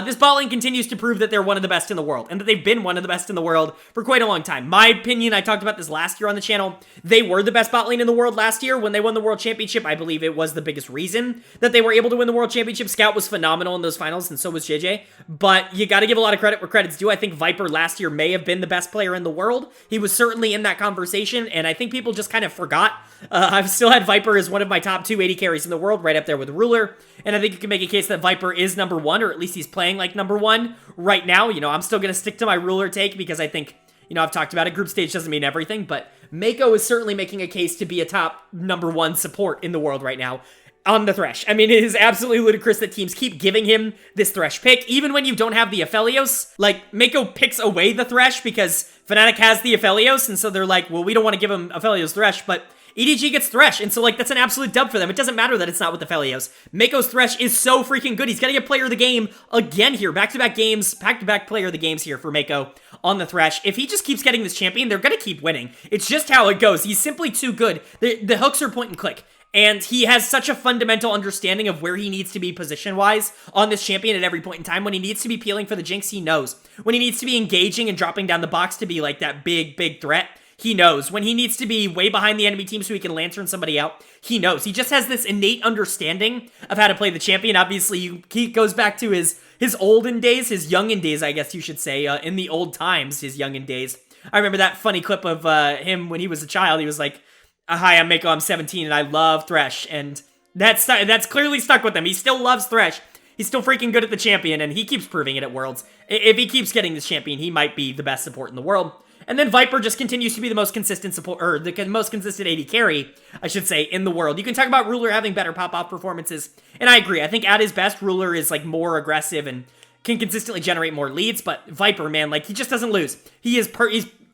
S1: This bot lane continues to prove that they're one of the best in the world, and that they've been one of the best in the world for quite a long time. My opinion, I talked about this last year on the channel, they were the best bot lane in the world last year. When they won the World Championship, I believe it was the biggest reason that they were able to win the World Championship. Scout was phenomenal in those finals, and so was JJ, but you got to give a lot of credit where credit's due. I think Viper last year may have been the best player in the world. He was certainly in that conversation, and I think people just kind of forgot. I've still had Viper as one of my top 2 AD carries in the world, right up there with Ruler, and I think you can make a case that Viper is number 1, or at least he's playing like number 1 right now. You know, I'm still going to stick to my Ruler take because I think, you know, I've talked about it, group stage doesn't mean everything, but Mako is certainly making a case to be a top number 1 support in the world right now on the Thresh. I mean, it is absolutely ludicrous that teams keep giving him this Thresh pick, even when you don't have the Aphelios. Like, Mako picks away the Thresh because Fnatic has the Aphelios, and so they're like, well, we don't want to give him Aphelios Thresh, but EDG gets Thresh, and so, like, that's an absolute dub for them. It doesn't matter that it's not with the Aphelios. Mako's Thresh is so freaking good. He's gonna get player of the game again here. Back-to-back games, back-to-back player of the games here for Mako on the Thresh. If he just keeps getting this champion, they're gonna keep winning. It's just how it goes. He's simply too good. The hooks are point and click. And he has such a fundamental understanding of where he needs to be position-wise on this champion at every point in time. When he needs to be peeling for the Jinx, he knows. When he needs to be engaging and dropping down the box to be like that big, big threat, he knows. When he needs to be way behind the enemy team so he can lantern somebody out, he knows. He just has this innate understanding of how to play the champion. Obviously, he goes back to his olden days, his youngin' days, I guess you should say, in the old times, his youngin' days. I remember that funny clip of him when he was a child. He was like, hi, I'm Mako, I'm 17, and I love Thresh, and that's clearly stuck with him. He still loves Thresh. He's still freaking good at the champion, and he keeps proving it at Worlds. If he keeps getting this champion, he might be the best support in the world. And then Viper just continues to be the most consistent support, or the most consistent AD carry, I should say, in the world. You can talk about Ruler having better pop-off performances, and I agree. I think at his best, Ruler is, like, more aggressive and can consistently generate more leads, but Viper, man, like, he just doesn't lose. He's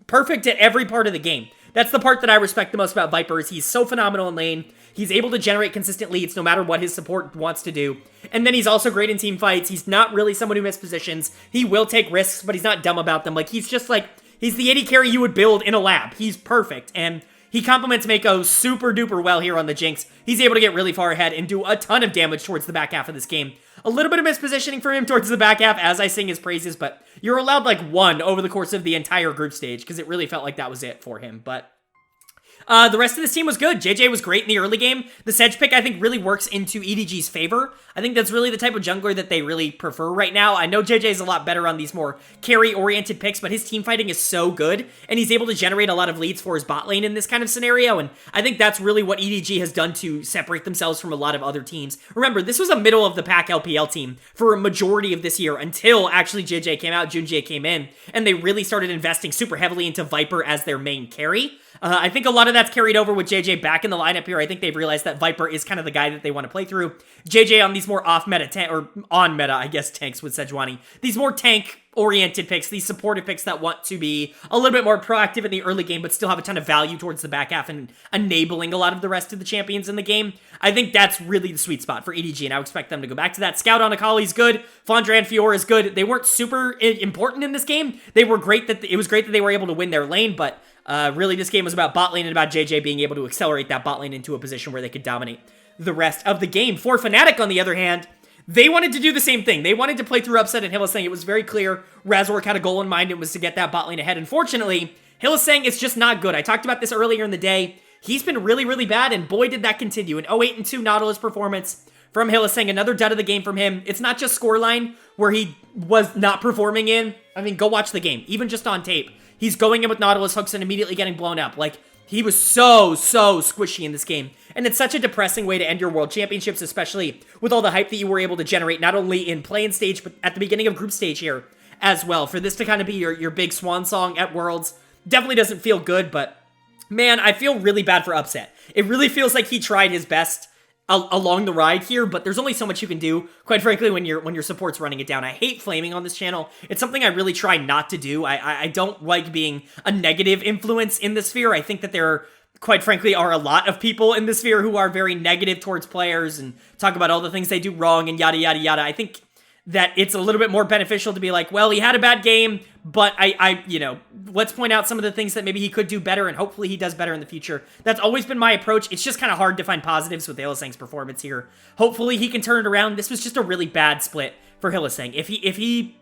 S1: perfect at every part of the game. That's the part that I respect the most about Viper, is he's so phenomenal in lane. He's able to generate consistent leads no matter what his support wants to do. And then he's also great in team fights. He's not really someone who misses positions. He will take risks, but he's not dumb about them. Like, he's just like, he's the AD carry you would build in a lab. He's perfect. And he complements Mako super duper well here on the Jinx. He's able to get really far ahead and do a ton of damage towards the back half of this game. A little bit of mispositioning for him towards the back half as I sing his praises, but you're allowed like 1 over the course of the entire group stage because it really felt like that was it for him. But the rest of this team was good. JJ was great in the early game. The Sedge pick, I think, really works into EDG's favor. I think that's really the type of jungler that they really prefer right now. I know JJ is a lot better on these more carry-oriented picks, but his team fighting is so good, and he's able to generate a lot of leads for his bot lane in this kind of scenario, and I think that's really what EDG has done to separate themselves from a lot of other teams. Remember, this was a middle-of-the-pack LPL team for a majority of this year until actually JJ came out, Junjie came in, and they really started investing super heavily into Viper as their main carry. I think a lot of that's carried over with JJ back in the lineup here. I think they've realized that Viper is kind of the guy that they want to play through. JJ on these more off-meta, or on-meta, I guess, tanks with Sejuani. These more tank-oriented picks, these supportive picks that want to be a little bit more proactive in the early game, but still have a ton of value towards the back half and enabling a lot of the rest of the champions in the game. I think that's really the sweet spot for EDG, and I would expect them to go back to that. Scout on Akali is good. Flandre and Fiora is good. They weren't super important in this game. They were great it was great that they were able to win their lane, but really, this game was about bot lane and about JJ being able to accelerate that bot lane into a position where they could dominate the rest of the game. For Fnatic, on the other hand, they wanted to do the same thing. They wanted to play through Upset and Hylissang. It was very clear Razork had a goal in mind. It was to get that bot lane ahead. Unfortunately, Hylissang is just not good. I talked about this earlier in the day. He's been really, really bad, and boy, did that continue. An 0-8-2 Nautilus performance from Hylissang. Another dud of the game from him. It's not just scoreline where he was not performing in. I mean, go watch the game. Even just on tape. He's going in with Nautilus hooks and immediately getting blown up. Like, he was so squishy in this game. And it's such a depressing way to end your World Championships, especially with all the hype that you were able to generate, not only in play-in stage, but at the beginning of group stage here as well. For this to kind of be your big swan song at Worlds, definitely doesn't feel good, but man, I feel really bad for Upset. It really feels like he tried his best along the ride here, but there's only so much you can do, quite frankly, when your support's running it down. I hate flaming on this channel. It's something I really try not to do. I don't like being a negative influence in the sphere. I think that there, quite frankly, are a lot of people in the sphere who are very negative towards players and talk about all the things they do wrong and yada, yada, yada. I think that it's a little bit more beneficial to be like, well, he had a bad game, but let's point out some of the things that maybe he could do better, and hopefully he does better in the future. That's always been my approach. It's just kind of hard to find positives with Hylissang's performance here. Hopefully he can turn it around. This was just a really bad split for Hylissang. If he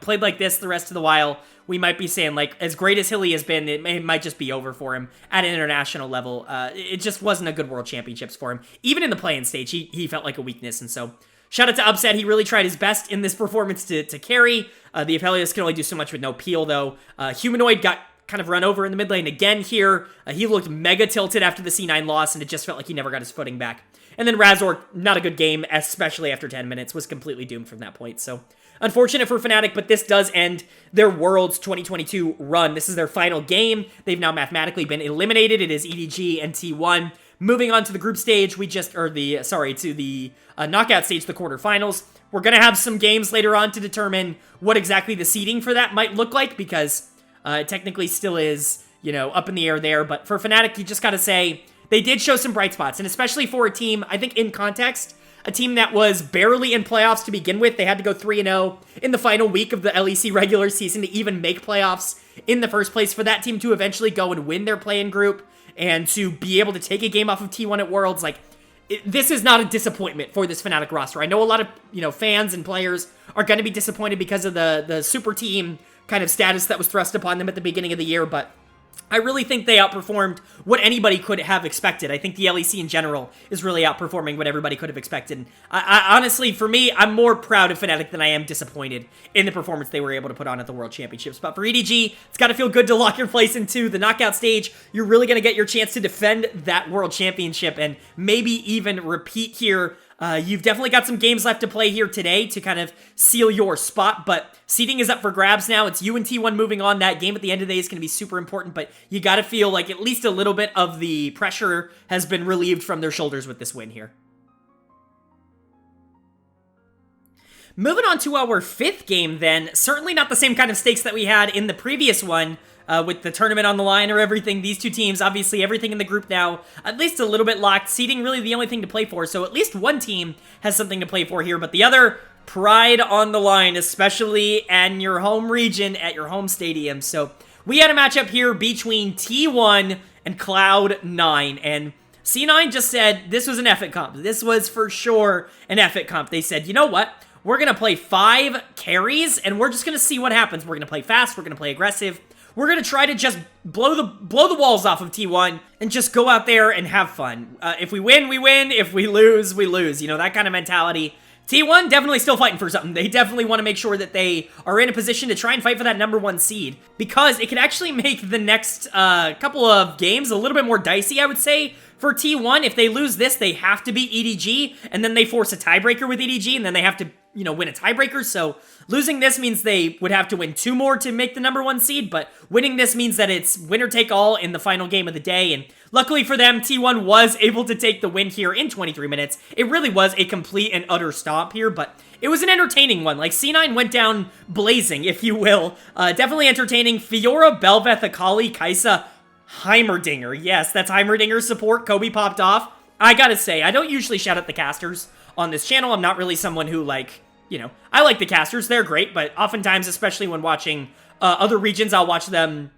S1: played like this the rest of the while, we might be saying, like, as great as Hilly has been, it might just be over for him at an international level. It just wasn't a good World Championships for him. Even in the play-in stage, he felt like a weakness, and so shout out to Upset. He really tried his best in this performance to carry. The Aphelios can only do so much with no peel, though. Humanoid got kind of run over in the mid lane again here. He looked mega tilted after the C9 loss, and it just felt like he never got his footing back. And then Razor, not a good game, especially after 10 minutes, was completely doomed from that point. So unfortunate for Fnatic, but this does end their Worlds 2022 run. This is their final game. They've now mathematically been eliminated. It is EDG and T1. Moving on to the group stage, to the knockout stage, the quarterfinals. We're going to have some games later on to determine what exactly the seeding for that might look like, because it technically still is, up in the air there. But for Fnatic, you just got to say, they did show some bright spots, and especially for a team, I think in context, a team that was barely in playoffs to begin with. They had to go 3-0 in the final week of the LEC regular season to even make playoffs in the first place. For that team to eventually go and win their play-in group and to be able to take a game off of T1 at Worlds, this is not a disappointment for this Fnatic roster. I know a lot of, fans and players are going to be disappointed because of the super team kind of status that was thrust upon them at the beginning of the year, but I really think they outperformed what anybody could have expected. I think the LEC in general is really outperforming what everybody could have expected. I honestly, for me, I'm more proud of Fnatic than I am disappointed in the performance they were able to put on at the World Championships. But for EDG, it's got to feel good to lock your place into the knockout stage. You're really going to get your chance to defend that World Championship and maybe even repeat here. You've definitely got some games left to play here today to kind of seal your spot, but seeding is up for grabs now. It's you and T1 moving on. That game at the end of the day is going to be super important, but you got to feel like at least a little bit of the pressure has been relieved from their shoulders with this win here. Moving on to our fifth game then, certainly not the same kind of stakes that we had in the previous one, with the tournament on the line or everything. These two teams, obviously everything in the group now, at least a little bit locked. Seeding really the only thing to play for, so at least one team has something to play for here, but the other, pride on the line, especially in your home region, at your home stadium. So we had a matchup here between T1 and Cloud9, and C9 just said this was an effort comp. This was for sure an effort comp. They said, you know what? We're going to play 5 carries, and we're just going to see what happens. We're going to play fast. We're going to play aggressive. We're going to try to just blow the walls off of T1 and just go out there and have fun. If we win, we win. If we lose, we lose. That kind of mentality. T1 definitely still fighting for something. They definitely want to make sure that they are in a position to try and fight for that #1 seed, because it could actually make the next couple of games a little bit more dicey, I would say, for T1. If they lose this, they have to beat EDG, and then they force a tiebreaker with EDG, and then they have to, win a tiebreaker. So losing this means they would have to win 2 more to make the #1 seed, but winning this means that it's winner take all in the final game of the day. And luckily for them, T1 was able to take the win here in 23 minutes. It really was a complete and utter stomp here, but it was an entertaining one. Like, C9 went down blazing, if you will. Definitely entertaining. Fiora, Belveth, Akali, Kai'Sa, Heimerdinger. Yes, that's Heimerdinger's support. Kobe popped off. I gotta say, I don't usually shout at the casters on this channel. I'm not really someone who, I like the casters. They're great, but oftentimes, especially when watching other regions, I'll watch them,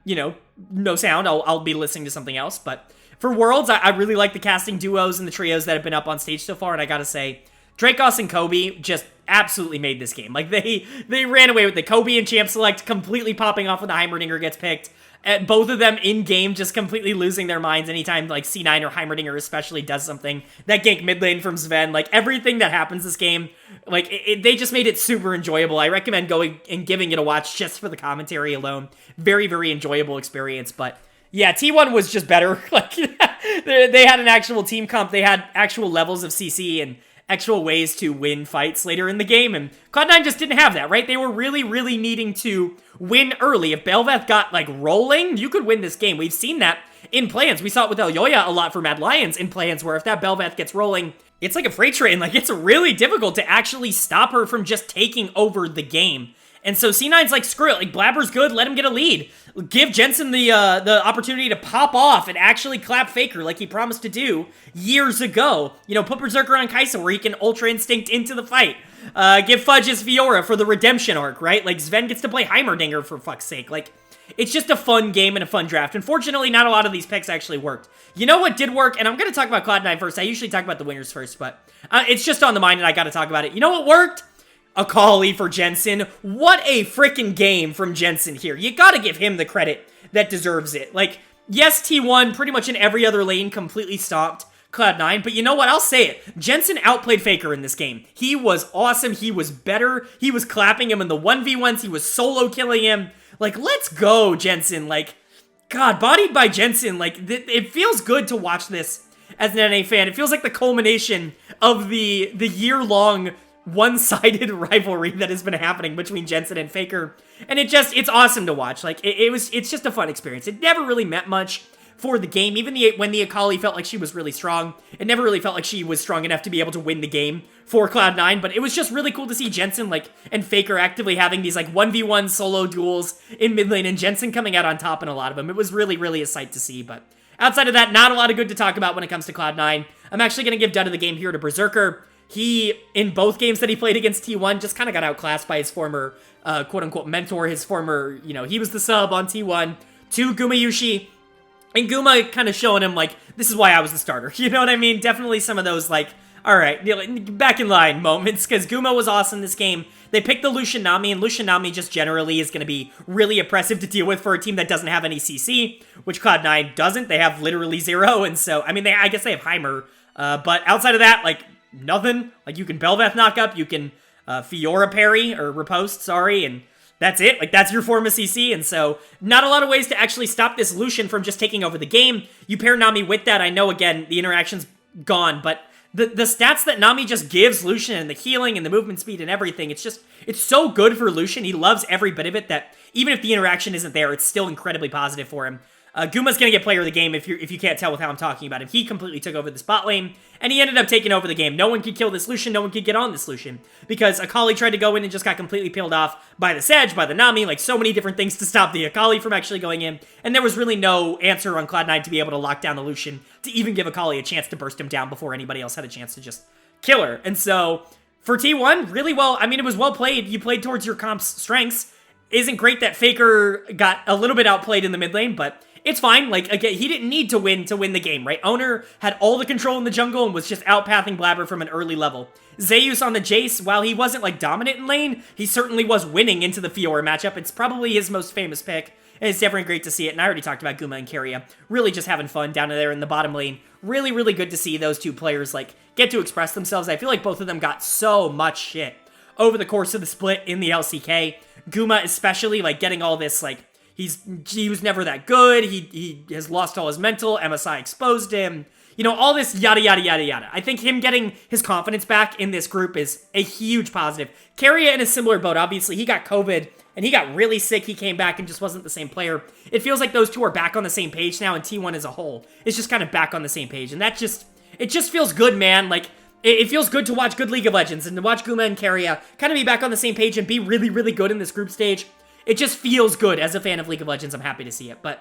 S1: no sound. I'll be listening to something else. But for Worlds, I really like the casting duos and the trios that have been up on stage so far, and I gotta say, Dracos and Kobe just absolutely made this game. Like, they ran away with it. Kobe and Champ Select completely popping off when the Heimerdinger gets picked. Both of them in-game just completely losing their minds anytime, C9 or Heimerdinger especially does something. That gank mid lane from Sven, everything that happens this game, they just made it super enjoyable. I recommend going and giving it a watch just for the commentary alone. Very, very enjoyable experience, but yeah, T1 was just better. They had an actual team comp. They had actual levels of CC and actual ways to win fights later in the game, and Cloud9 just didn't have that, right? They were really, really needing to win early. If Belveth got, rolling, you could win this game. We've seen that in plans. We saw it with Elyoya a lot for Mad Lions in plans, where if that Belveth gets rolling, it's like a freight train. It's really difficult to actually stop her from just taking over the game. And so C9's like, screw it, Blabber's good, let him get a lead. give Jensen the opportunity to pop off and actually clap Faker like he promised to do years ago. You know, put Berserker on Kai'Sa where he can Ultra Instinct into the fight. Give Fudge his Fiora for the redemption arc, right? Like, Sven gets to play Heimerdinger for fuck's sake. Like, it's just a fun game and a fun draft. Unfortunately, not a lot of these picks actually worked. You know what did work? And I'm going to talk about Cloud9 first. I usually talk about the winners first, but it's just on the mind and I got to talk about it. You know what worked? Akali for Jensen. What a freaking game from Jensen here. You gotta give him the credit that deserves it. Like, yes, T1 pretty much in every other lane completely stopped Cloud9, but you know what? I'll say it. Jensen outplayed Faker in this game. He was awesome. He was better. He was clapping him in the 1v1s. He was solo killing him. Like, let's go, Jensen. Like, God, bodied by Jensen. Like, it feels good to watch this as an NA fan. It feels like the culmination of the year-long one-sided rivalry that has been happening between Jensen and Faker, and it's awesome to watch. Like, it's just a fun experience. It never really meant much for the game. Even when the Akali felt like she was really strong, it never really felt like she was strong enough to be able to win the game for Cloud9, but it was just really cool to see Jensen, like, and Faker actively having these, like, 1v1 solo duels in mid lane, and Jensen coming out on top in a lot of them. It was really, really a sight to see, but outside of that, not a lot of good to talk about when it comes to Cloud9. I'm actually going to give dud of the game here to Berserker. He, in both games that he played against T1, just kind of got outclassed by his former, quote-unquote, mentor, his former, you know, he was the sub on T1 to Gumayushi, and Guma kind of showing him, like, this is why I was the starter, you know what I mean? Definitely some of those, like, alright, you know, back in line moments, because Guma was awesome this game. They picked the Lucian Nami, and Lucian Nami just generally is going to be really oppressive to deal with for a team that doesn't have any CC, which Cloud9 doesn't. They have literally 0, and so, I mean, I guess they have Heimer, but outside of that, like, nothing. Like, you can Bel'Veth knock up, you can Fiora parry, or riposte, sorry, and that's it. Like, that's your form of CC, and so not a lot of ways to actually stop this Lucian from just taking over the game. You pair Nami with that, I know, again, the interaction's gone, but the stats that Nami just gives Lucian, and the healing, and the movement speed, and everything, it's so good for Lucian. He loves every bit of it, that even if the interaction isn't there, it's still incredibly positive for him. Guma's gonna get player of the game if you can't tell with how I'm talking about him. He completely took over the spot lane, and he ended up taking over the game. No one could kill this Lucian, no one could get on this Lucian, because Akali tried to go in and just got completely peeled off by the Sedge, by the Nami, like so many different things to stop the Akali from actually going in, and there was really no answer on Cloud9 to be able to lock down the Lucian, to even give Akali a chance to burst him down before anybody else had a chance to just kill her. And so, for T1, really well, I mean, it was well played. You played towards your comp's strengths. Isn't great that Faker got a little bit outplayed in the mid lane, but it's fine. Like, again, he didn't need to win the game, right? Owner had all the control in the jungle and was just outpathing Blabber from an early level. Zeus on the Jace, while he wasn't, like, dominant in lane, he certainly was winning into the Fiora matchup. It's probably his most famous pick, and it's definitely great to see it. And I already talked about Guma and Keria. Really just having fun down there in the bottom lane. Really, really good to see those two players, like, get to express themselves. I feel like both of them got so much shit over the course of the split in the LCK. Guma especially, like, getting all this, like, he was never that good, he has lost all his mental, MSI exposed him, you know, all this yada yada yada yada. I think him getting his confidence back in this group is a huge positive. Keria in a similar boat, obviously, he got COVID, and he got really sick, he came back and just wasn't the same player. It feels like those two are back on the same page now, and T1 as a whole is just kind of back on the same page, and it just feels good, man. Like, it feels good to watch good League of Legends, and to watch Guma and Keria kind of be back on the same page and be really, really good in this group stage. It just feels good. As a fan of League of Legends, I'm happy to see it. But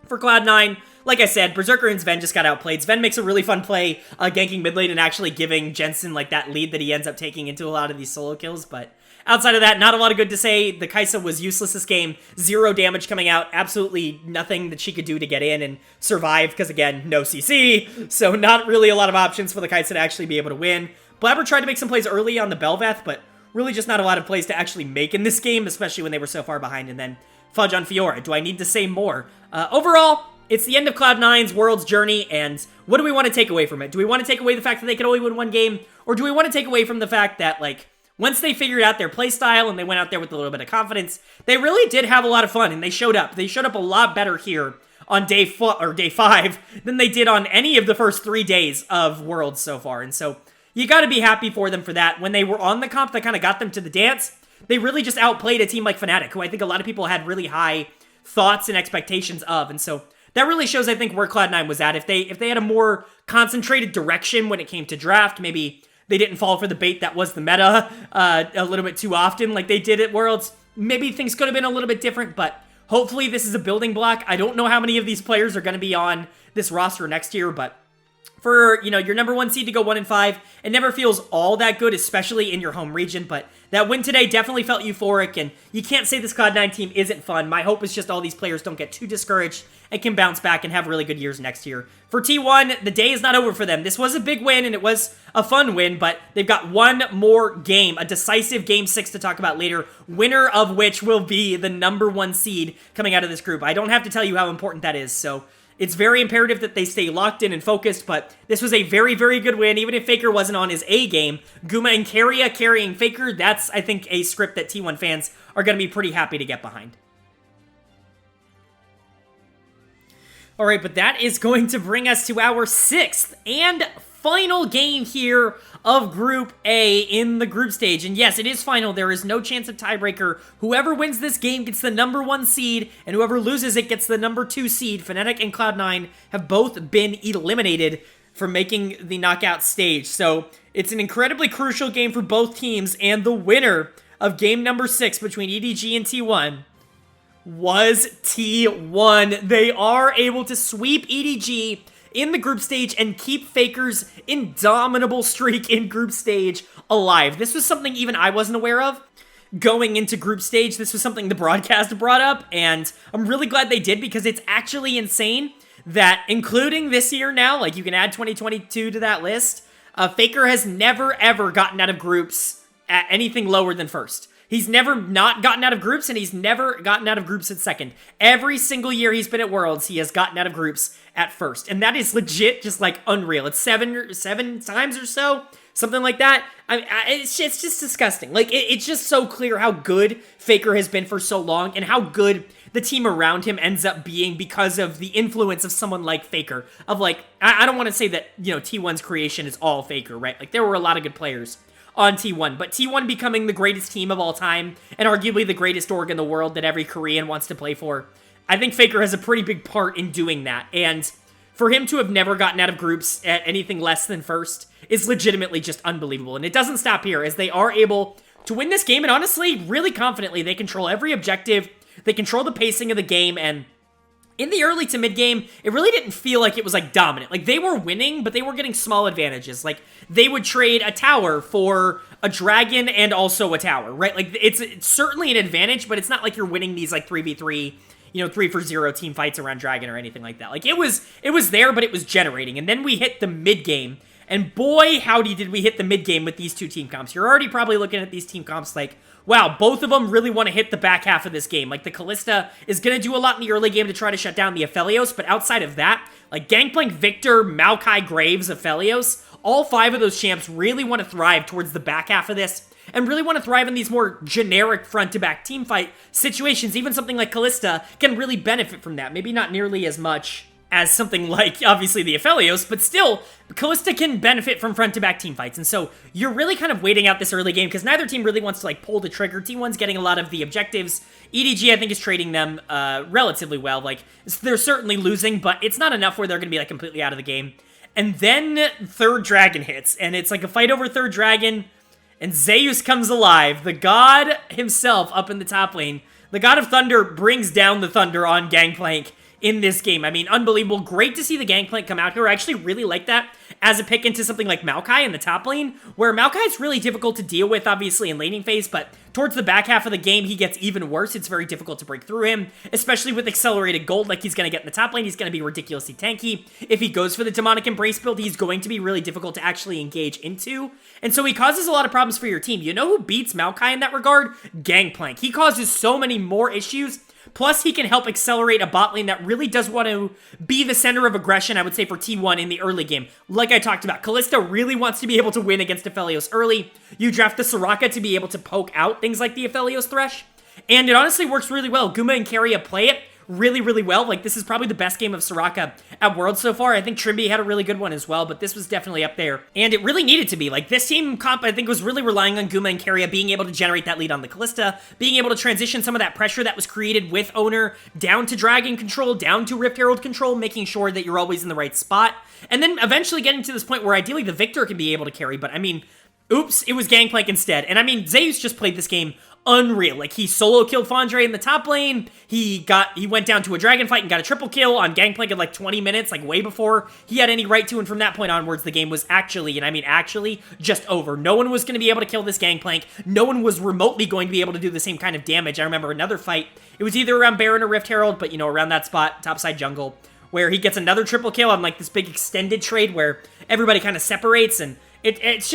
S1: for Cloud9, like I said, Berserker and Sven just got outplayed. Sven makes a really fun play ganking mid lane and actually giving Jensen, like, that lead that he ends up taking into a lot of these solo kills. But outside of that, not a lot of good to say. The Kai'Sa was useless this game. 0 damage coming out. Absolutely nothing that she could do to get in and survive because, again, no CC. So not really a lot of options for the Kai'Sa to actually be able to win. Blabber tried to make some plays early on the Bel'Veth, but really just not a lot of plays to actually make in this game, especially when they were so far behind. And then Fudge on Fiora. Do I need to say more? Overall, it's the end of Cloud9's World's journey, and what do we want to take away from it? Do we want to take away the fact that they could only win one game, or do we want to take away from the fact that, like, once they figured out their playstyle and they went out there with a little bit of confidence, they really did have a lot of fun, and they showed up. They showed up a lot better here on day 5 than they did on any of the first 3 days of Worlds so far, and so you gotta be happy for them for that. When they were on the comp that kind of got them to the dance, they really just outplayed a team like Fnatic, who I think a lot of people had really high thoughts and expectations of. And so that really shows, I think, where Cloud9 was at. If they had a more concentrated direction when it came to draft, maybe they didn't fall for the bait that was the meta a little bit too often like they did at Worlds, maybe things could have been a little bit different, but Hopefully this is a building block. I don't know how many of these players are going to be on this roster next year, but for, your number 1 seed to go 1-5, it never feels all that good, especially in your home region, but that win today definitely felt euphoric, and you can't say this Cloud9 team isn't fun. My hope is just all these players don't get too discouraged and can bounce back and have really good years next year. For T1, the day is not over for them. This was a big win, and it was a fun win, but they've got one more game, a decisive Game 6 to talk about later, winner of which will be the number 1 seed coming out of this group. I don't have to tell you how important that is, so it's very imperative that they stay locked in and focused, but this was a very, very good win. Even if Faker wasn't on his A game, Guma and Keria carrying Faker, that's, I think, a script that T1 fans are going to be pretty happy to get behind. All right, but that is going to bring us to our 6th and final game here of Group A in the group stage. And yes, it is final. There is no chance of tiebreaker. Whoever wins this game gets the number 1 seed, and whoever loses it gets the number 2 seed. Fnatic and Cloud9 have both been eliminated from making the knockout stage. So it's an incredibly crucial game for both teams, and the winner of game number 6 between EDG and T1 was T1. They are able to sweep EDG in the group stage and keep Faker's indomitable streak in group stage alive. This was something even I wasn't aware of going into group stage. This was something the broadcast brought up, and I'm really glad they did, because it's actually insane that, including this year now, like you can add 2022 to that list, Faker has never ever gotten out of groups at anything lower than first. He's never not gotten out of groups, and he's never gotten out of groups at second. Every single year he's been at Worlds, he has gotten out of groups at first. And that is legit just, like, unreal. It's seven times or so, something like that. It's just disgusting. Like, it's just so clear how good Faker has been for so long, and how good the team around him ends up being because of the influence of someone like Faker. Of, like, I don't want to say that, T1's creation is all Faker, right? Like, there were a lot of good players on T1, but T1 becoming the greatest team of all time, and arguably the greatest org in the world that every Korean wants to play for, I think Faker has a pretty big part in doing that, and for him to have never gotten out of groups at anything less than first is legitimately just unbelievable, and it doesn't stop here, as they are able to win this game, and honestly, really confidently. They control every objective, they control the pacing of the game, and in the early to mid game, it really didn't feel like it was, like, dominant. Like, they were winning, but they were getting small advantages. Like, they would trade a tower for a dragon and also a tower, right? Like, it's certainly an advantage, but it's not like you're winning these, like, 3v3, 3-for-0 team fights around dragon or anything like that. Like, it was there, but it was generating. And then we hit the mid game, and boy, howdy did we hit the mid game with these two team comps. You're already probably looking at these team comps like, wow, both of them really want to hit the back half of this game. Like, the Kalista is going to do a lot in the early game to try to shut down the Aphelios, but outside of that, like, Gangplank, Victor, Maokai, Graves, Aphelios, all 5 of those champs really want to thrive towards the back half of this, and really want to thrive in these more generic front-to-back teamfight situations. Even something like Kalista can really benefit from that. Maybe not nearly as much as something like, obviously, the Aphelios, but still, Kalista can benefit from front-to-back teamfights, and so you're really kind of waiting out this early game, because neither team really wants to, like, pull the trigger. T1's getting a lot of the objectives. EDG, I think, is trading them relatively well. Like, they're certainly losing, but it's not enough where they're going to be, like, completely out of the game. And then third dragon hits, and it's like a fight over third dragon, and Zeus comes alive, the god himself up in the top lane. The god of thunder brings down the thunder on Gangplank in this game. I mean, unbelievable. Great to see the Gangplank come out here. I actually really like that as a pick into something like Maokai in the top lane, where Maokai is really difficult to deal with, obviously, in laning phase, but towards the back half of the game, he gets even worse. It's very difficult to break through him, especially with accelerated gold like he's going to get in the top lane. He's going to be ridiculously tanky. If he goes for the Demonic Embrace build, he's going to be really difficult to actually engage into, and so he causes a lot of problems for your team. You know who beats Maokai in that regard? Gangplank. He causes so many more issues. Plus, he can help accelerate a bot lane that really does want to be the center of aggression, I would say, for T1 in the early game. Like I talked about, Kalista really wants to be able to win against Aphelios early. You draft the Soraka to be able to poke out things like the Aphelios Thresh, and it honestly works really well. Guma and Keria play it really, really well. Like, this is probably the best game of Soraka at Worlds so far. I think Trimby had a really good one as well, but this was definitely up there, and it really needed to be. Like, this team comp, I think, was really relying on Guma and Keria being able to generate that lead on the Kalista, being able to transition some of that pressure that was created with Owner down to Dragon control, down to Rift Herald control, making sure that you're always in the right spot, and then eventually getting to this point where ideally the Victor can be able to carry, but I mean, oops, it was Gangplank instead. And I mean, Zeus just played this game unreal. Like, he solo killed Fnatic in the top lane. He went down to a dragon fight and got a triple kill on Gangplank in like 20 minutes, like way before he had any right to. And from that point onwards, the game was actually, and I mean actually, just over. No one was going to be able to kill this Gangplank. No one was remotely going to be able to do the same kind of damage. I remember another fight. It was either around Baron or Rift Herald, but, you know, around that spot, topside jungle, where he gets another triple kill on like this big extended trade where everybody kind of separates, and it's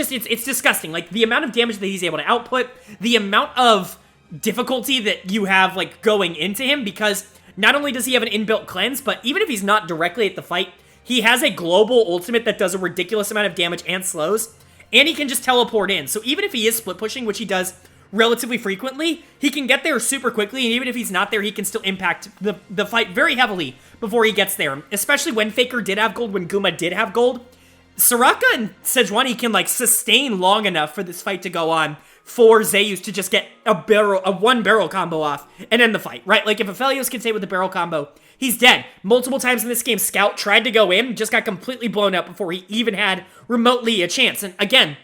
S1: disgusting. Like, the amount of damage that he's able to output, the amount of difficulty that you have like going into him, because not only does he have an inbuilt cleanse, but even if he's not directly at the fight, he has a global ultimate that does a ridiculous amount of damage and slows, and he can just teleport in. So even if he is split pushing, which he does relatively frequently, he can get there super quickly, and even if he's not there, he can still impact the fight very heavily before he gets there, especially when Faker did have gold, when Guma did have gold. Soraka and Sejuani can like sustain long enough for this fight to go on for Zeus to just get a one barrel combo off and end the fight, right? Like, if Aphelios can stay with the barrel combo, he's dead. Multiple times in this game, Scout tried to go in, just got completely blown up before he even had remotely a chance. And again,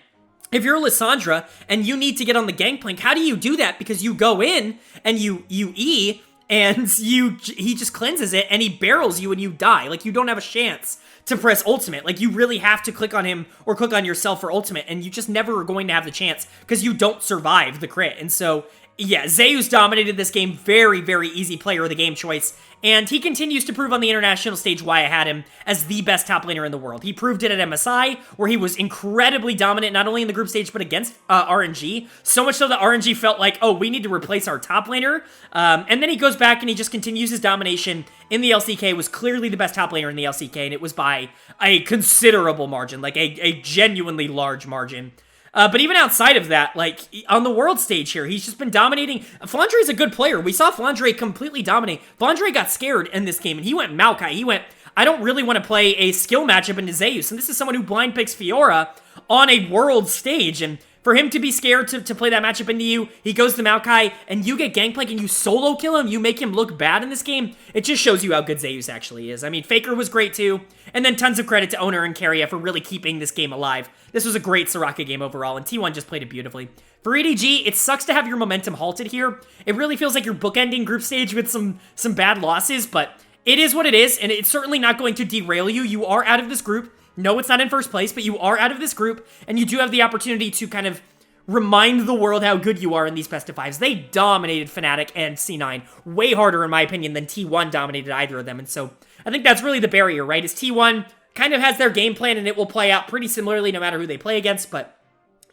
S1: if you're Lissandra and you need to get on the Gangplank, how do you do that? Because you go in and you E, and he just cleanses it and he barrels you and you die. Like, you don't have a chance to press ultimate. Like, you really have to click on him or click on yourself for ultimate, and you just never are going to have the chance because you don't survive the crit. And so, yeah, Zeus dominated this game. Very, very easy player of the game choice. And he continues to prove on the international stage why I had him as the best top laner in the world. He proved it at MSI, where he was incredibly dominant, not only in the group stage, but against RNG. So much so that RNG felt like, oh, we need to replace our top laner. And then he goes back and he just continues his domination in the LCK, was clearly the best top laner in the LCK, and it was by a considerable margin, like a genuinely large margin. But even outside of that, like, on the world stage here, he's just been dominating. Flandre is a good player. We saw Flandre completely dominate. Flandre got scared in this game, and he went Maokai. He went, I don't really want to play a skill matchup into Zeus. And this is someone who blind picks Fiora on a world stage. And for him to be scared to play that matchup into you, he goes to Maokai, and you get Gangplank, and you solo kill him, you make him look bad in this game. It just shows you how good Zeus actually is. I mean, Faker was great too, and then tons of credit to Owner and Keria for really keeping this game alive. This was a great Soraka game overall, and T1 just played it beautifully. For EDG, it sucks to have your momentum halted here. It really feels like you're bookending group stage with some bad losses, but it is what it is, and it's certainly not going to derail you. You are out of this group. No, it's not in first place, but you are out of this group, and you do have the opportunity to kind of remind the world how good you are in these best of fives. They dominated Fnatic and C9 way harder, in my opinion, than T1 dominated either of them, and so I think that's really the barrier, right? Is T1 kind of has their game plan, and it will play out pretty similarly no matter who they play against, but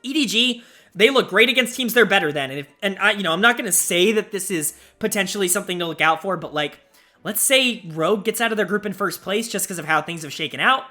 S1: EDG, they look great against teams they're better than, and I'm not going to say that this is potentially something to look out for, but like, let's say Rogue gets out of their group in first place just because of how things have shaken out.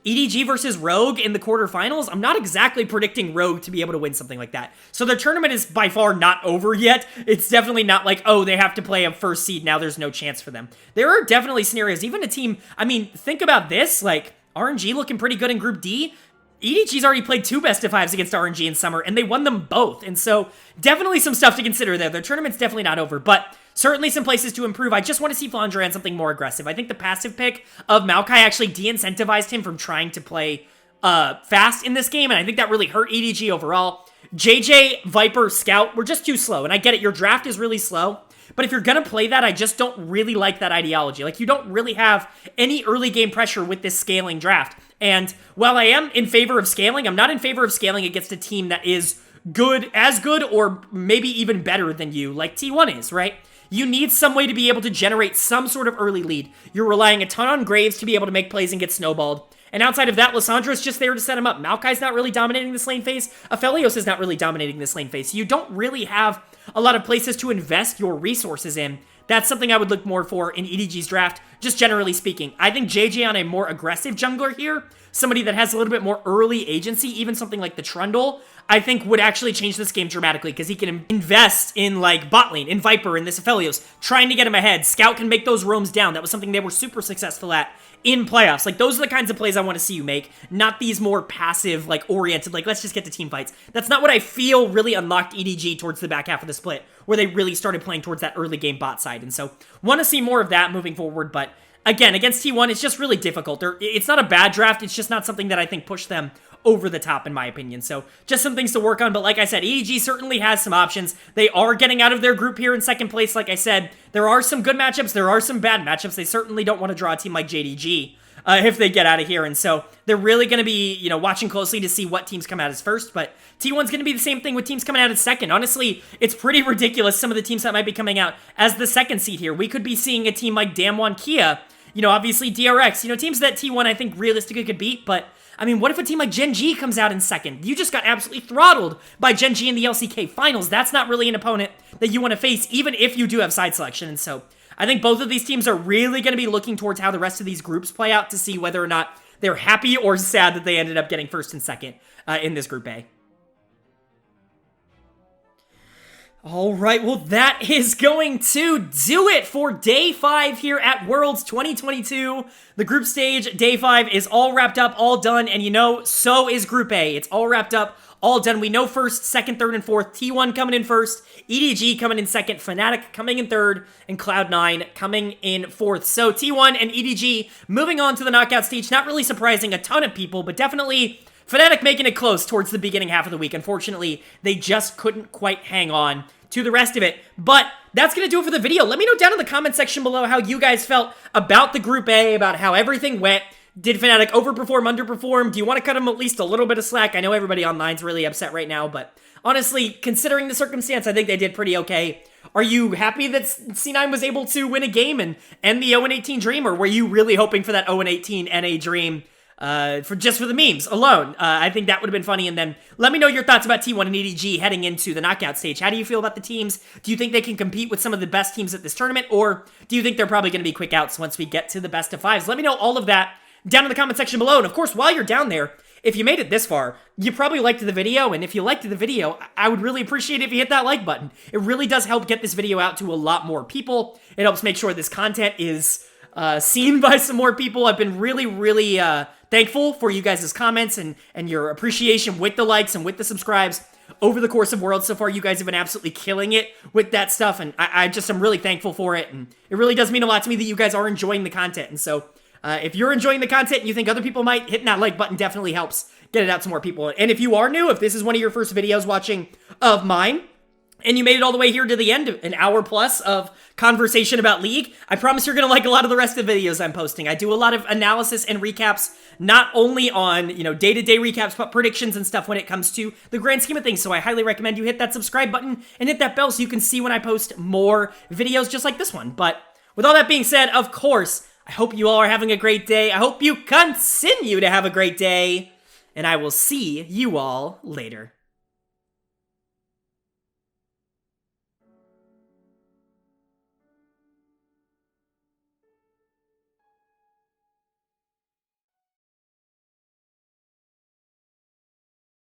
S1: EDG versus Rogue in the quarterfinals, I'm not exactly predicting Rogue to be able to win something like that. So their tournament is by far not over yet. It's definitely not like, oh, they have to play a first seed, now there's no chance for them. There are definitely scenarios, even a team, I mean, think about this, like, RNG looking pretty good in Group D. EDG's already played 2 best of 5s against RNG in summer, and they won them both. And so, definitely some stuff to consider there. Their tournament's definitely not over, but certainly some places to improve. I just want to see Flandre on something more aggressive. I think the passive pick of Maokai actually de-incentivized him from trying to play fast in this game, and I think that really hurt EDG overall. JJ, Viper, Scout were just too slow, and I get it, your draft is really slow, but if you're gonna play that, I just don't really like that ideology. Like, you don't really have any early game pressure with this scaling draft. And while I am in favor of scaling, I'm not in favor of scaling against a team that is good, as good, or maybe even better than you, like T1 is, right? You need some way to be able to generate some sort of early lead. You're relying a ton on Graves to be able to make plays and get snowballed. And outside of that, Lissandra's just there to set him up. Maokai's not really dominating this lane phase. Aphelios is not really dominating this lane phase. So you don't really have a lot of places to invest your resources in. That's something I would look more for in EDG's draft, just generally speaking. I think JJ on a more aggressive jungler here, somebody that has a little bit more early agency, even something like the Trundle, I think would actually change this game dramatically, because he can invest in, like, bot lane, in Viper, in this Aphelios, trying to get him ahead. Scout can make those roams down. That was something they were super successful at in playoffs. Like, those are the kinds of plays I want to see you make, not these more passive, like, oriented, like, let's just get to team fights. That's not what I feel really unlocked EDG towards the back half of the split, where they really started playing towards that early game bot side. And so, want to see more of that moving forward, but again, against T1, it's just really difficult. It's not a bad draft, it's just not something that I think pushed them over the top in my opinion. So just some things to work on. But like I said, EDG certainly has some options. They are getting out of their group here in second place. Like I said, there are some good matchups. There are some bad matchups. They certainly don't want to draw a team like JDG if they get out of here. And so they're really going to be, you know, watching closely to see what teams come out as first. But T1's going to be the same thing with teams coming out as second. Honestly, it's pretty ridiculous some of the teams that might be coming out as the second seed here. We could be seeing a team like Damwon Kia, you know, obviously DRX, you know, teams that T1 I think realistically could beat. But I mean, what if a team like Gen G comes out in second? You just got absolutely throttled by Gen G in the LCK finals. That's not really an opponent that you want to face, even if you do have side selection. And so I think both of these teams are really going to be looking towards how the rest of these groups play out to see whether or not they're happy or sad that they ended up getting first and second in this Group A. All right, well, that is going to do it for Day 5 here at Worlds 2022. The group stage, Day 5, is all wrapped up, all done, and you know, so is Group A. It's all wrapped up, all done. We know first, second, third, and fourth. T1 coming in first, EDG coming in second, Fnatic coming in third, and Cloud9 coming in fourth. So T1 and EDG moving on to the knockout stage. Not really surprising a ton of people, but definitely Fnatic making it close towards the beginning half of the week. Unfortunately, they just couldn't quite hang on to the rest of it. But that's going to do it for the video. Let me know down in the comment section below how you guys felt about the Group A, about how everything went. Did Fnatic overperform, underperform? Do you want to cut them at least a little bit of slack? I know everybody online's really upset right now, but honestly, considering the circumstance, I think they did pretty okay. Are you happy that C9 was able to win a game and end the 0-18 dream, or were you really hoping for that 0-18 NA dream for the memes alone? I think that would have been funny. And then let me know your thoughts about T1 and EDG heading into the knockout stage. How do you feel about the teams? Do you think they can compete with some of the best teams at this tournament, or do you think they're probably going to be quick outs once we get to the best of fives? Let me know all of that down in the comment section below. And of course, while you're down there, if you made it this far, you probably liked the video, and if you liked the video, I would really appreciate it if you hit that like button. It really does help get this video out to a lot more people. It helps make sure this content is seen by some more people. I've been really thankful for you guys' comments and your appreciation with the likes and with the subscribes over the course of Worlds so far. You guys have been absolutely killing it with that stuff, and I'm really thankful for it, and it really does mean a lot to me that you guys are enjoying the content. And so if you're enjoying the content and you think other people might, hitting that like button definitely helps get it out to more people. And if you are new, if this is one of your first videos watching of mine, and you made it all the way here to the end, an hour plus of conversation about League, I promise you're going to like a lot of the rest of the videos I'm posting. I do a lot of analysis and recaps, not only on, you know, day-to-day recaps, but predictions and stuff when it comes to the grand scheme of things. So I highly recommend you hit that subscribe button and hit that bell so you can see when I post more videos just like this one. But with all that being said, of course, I hope you all are having a great day. I hope you continue to have a great day, and I will see you all later.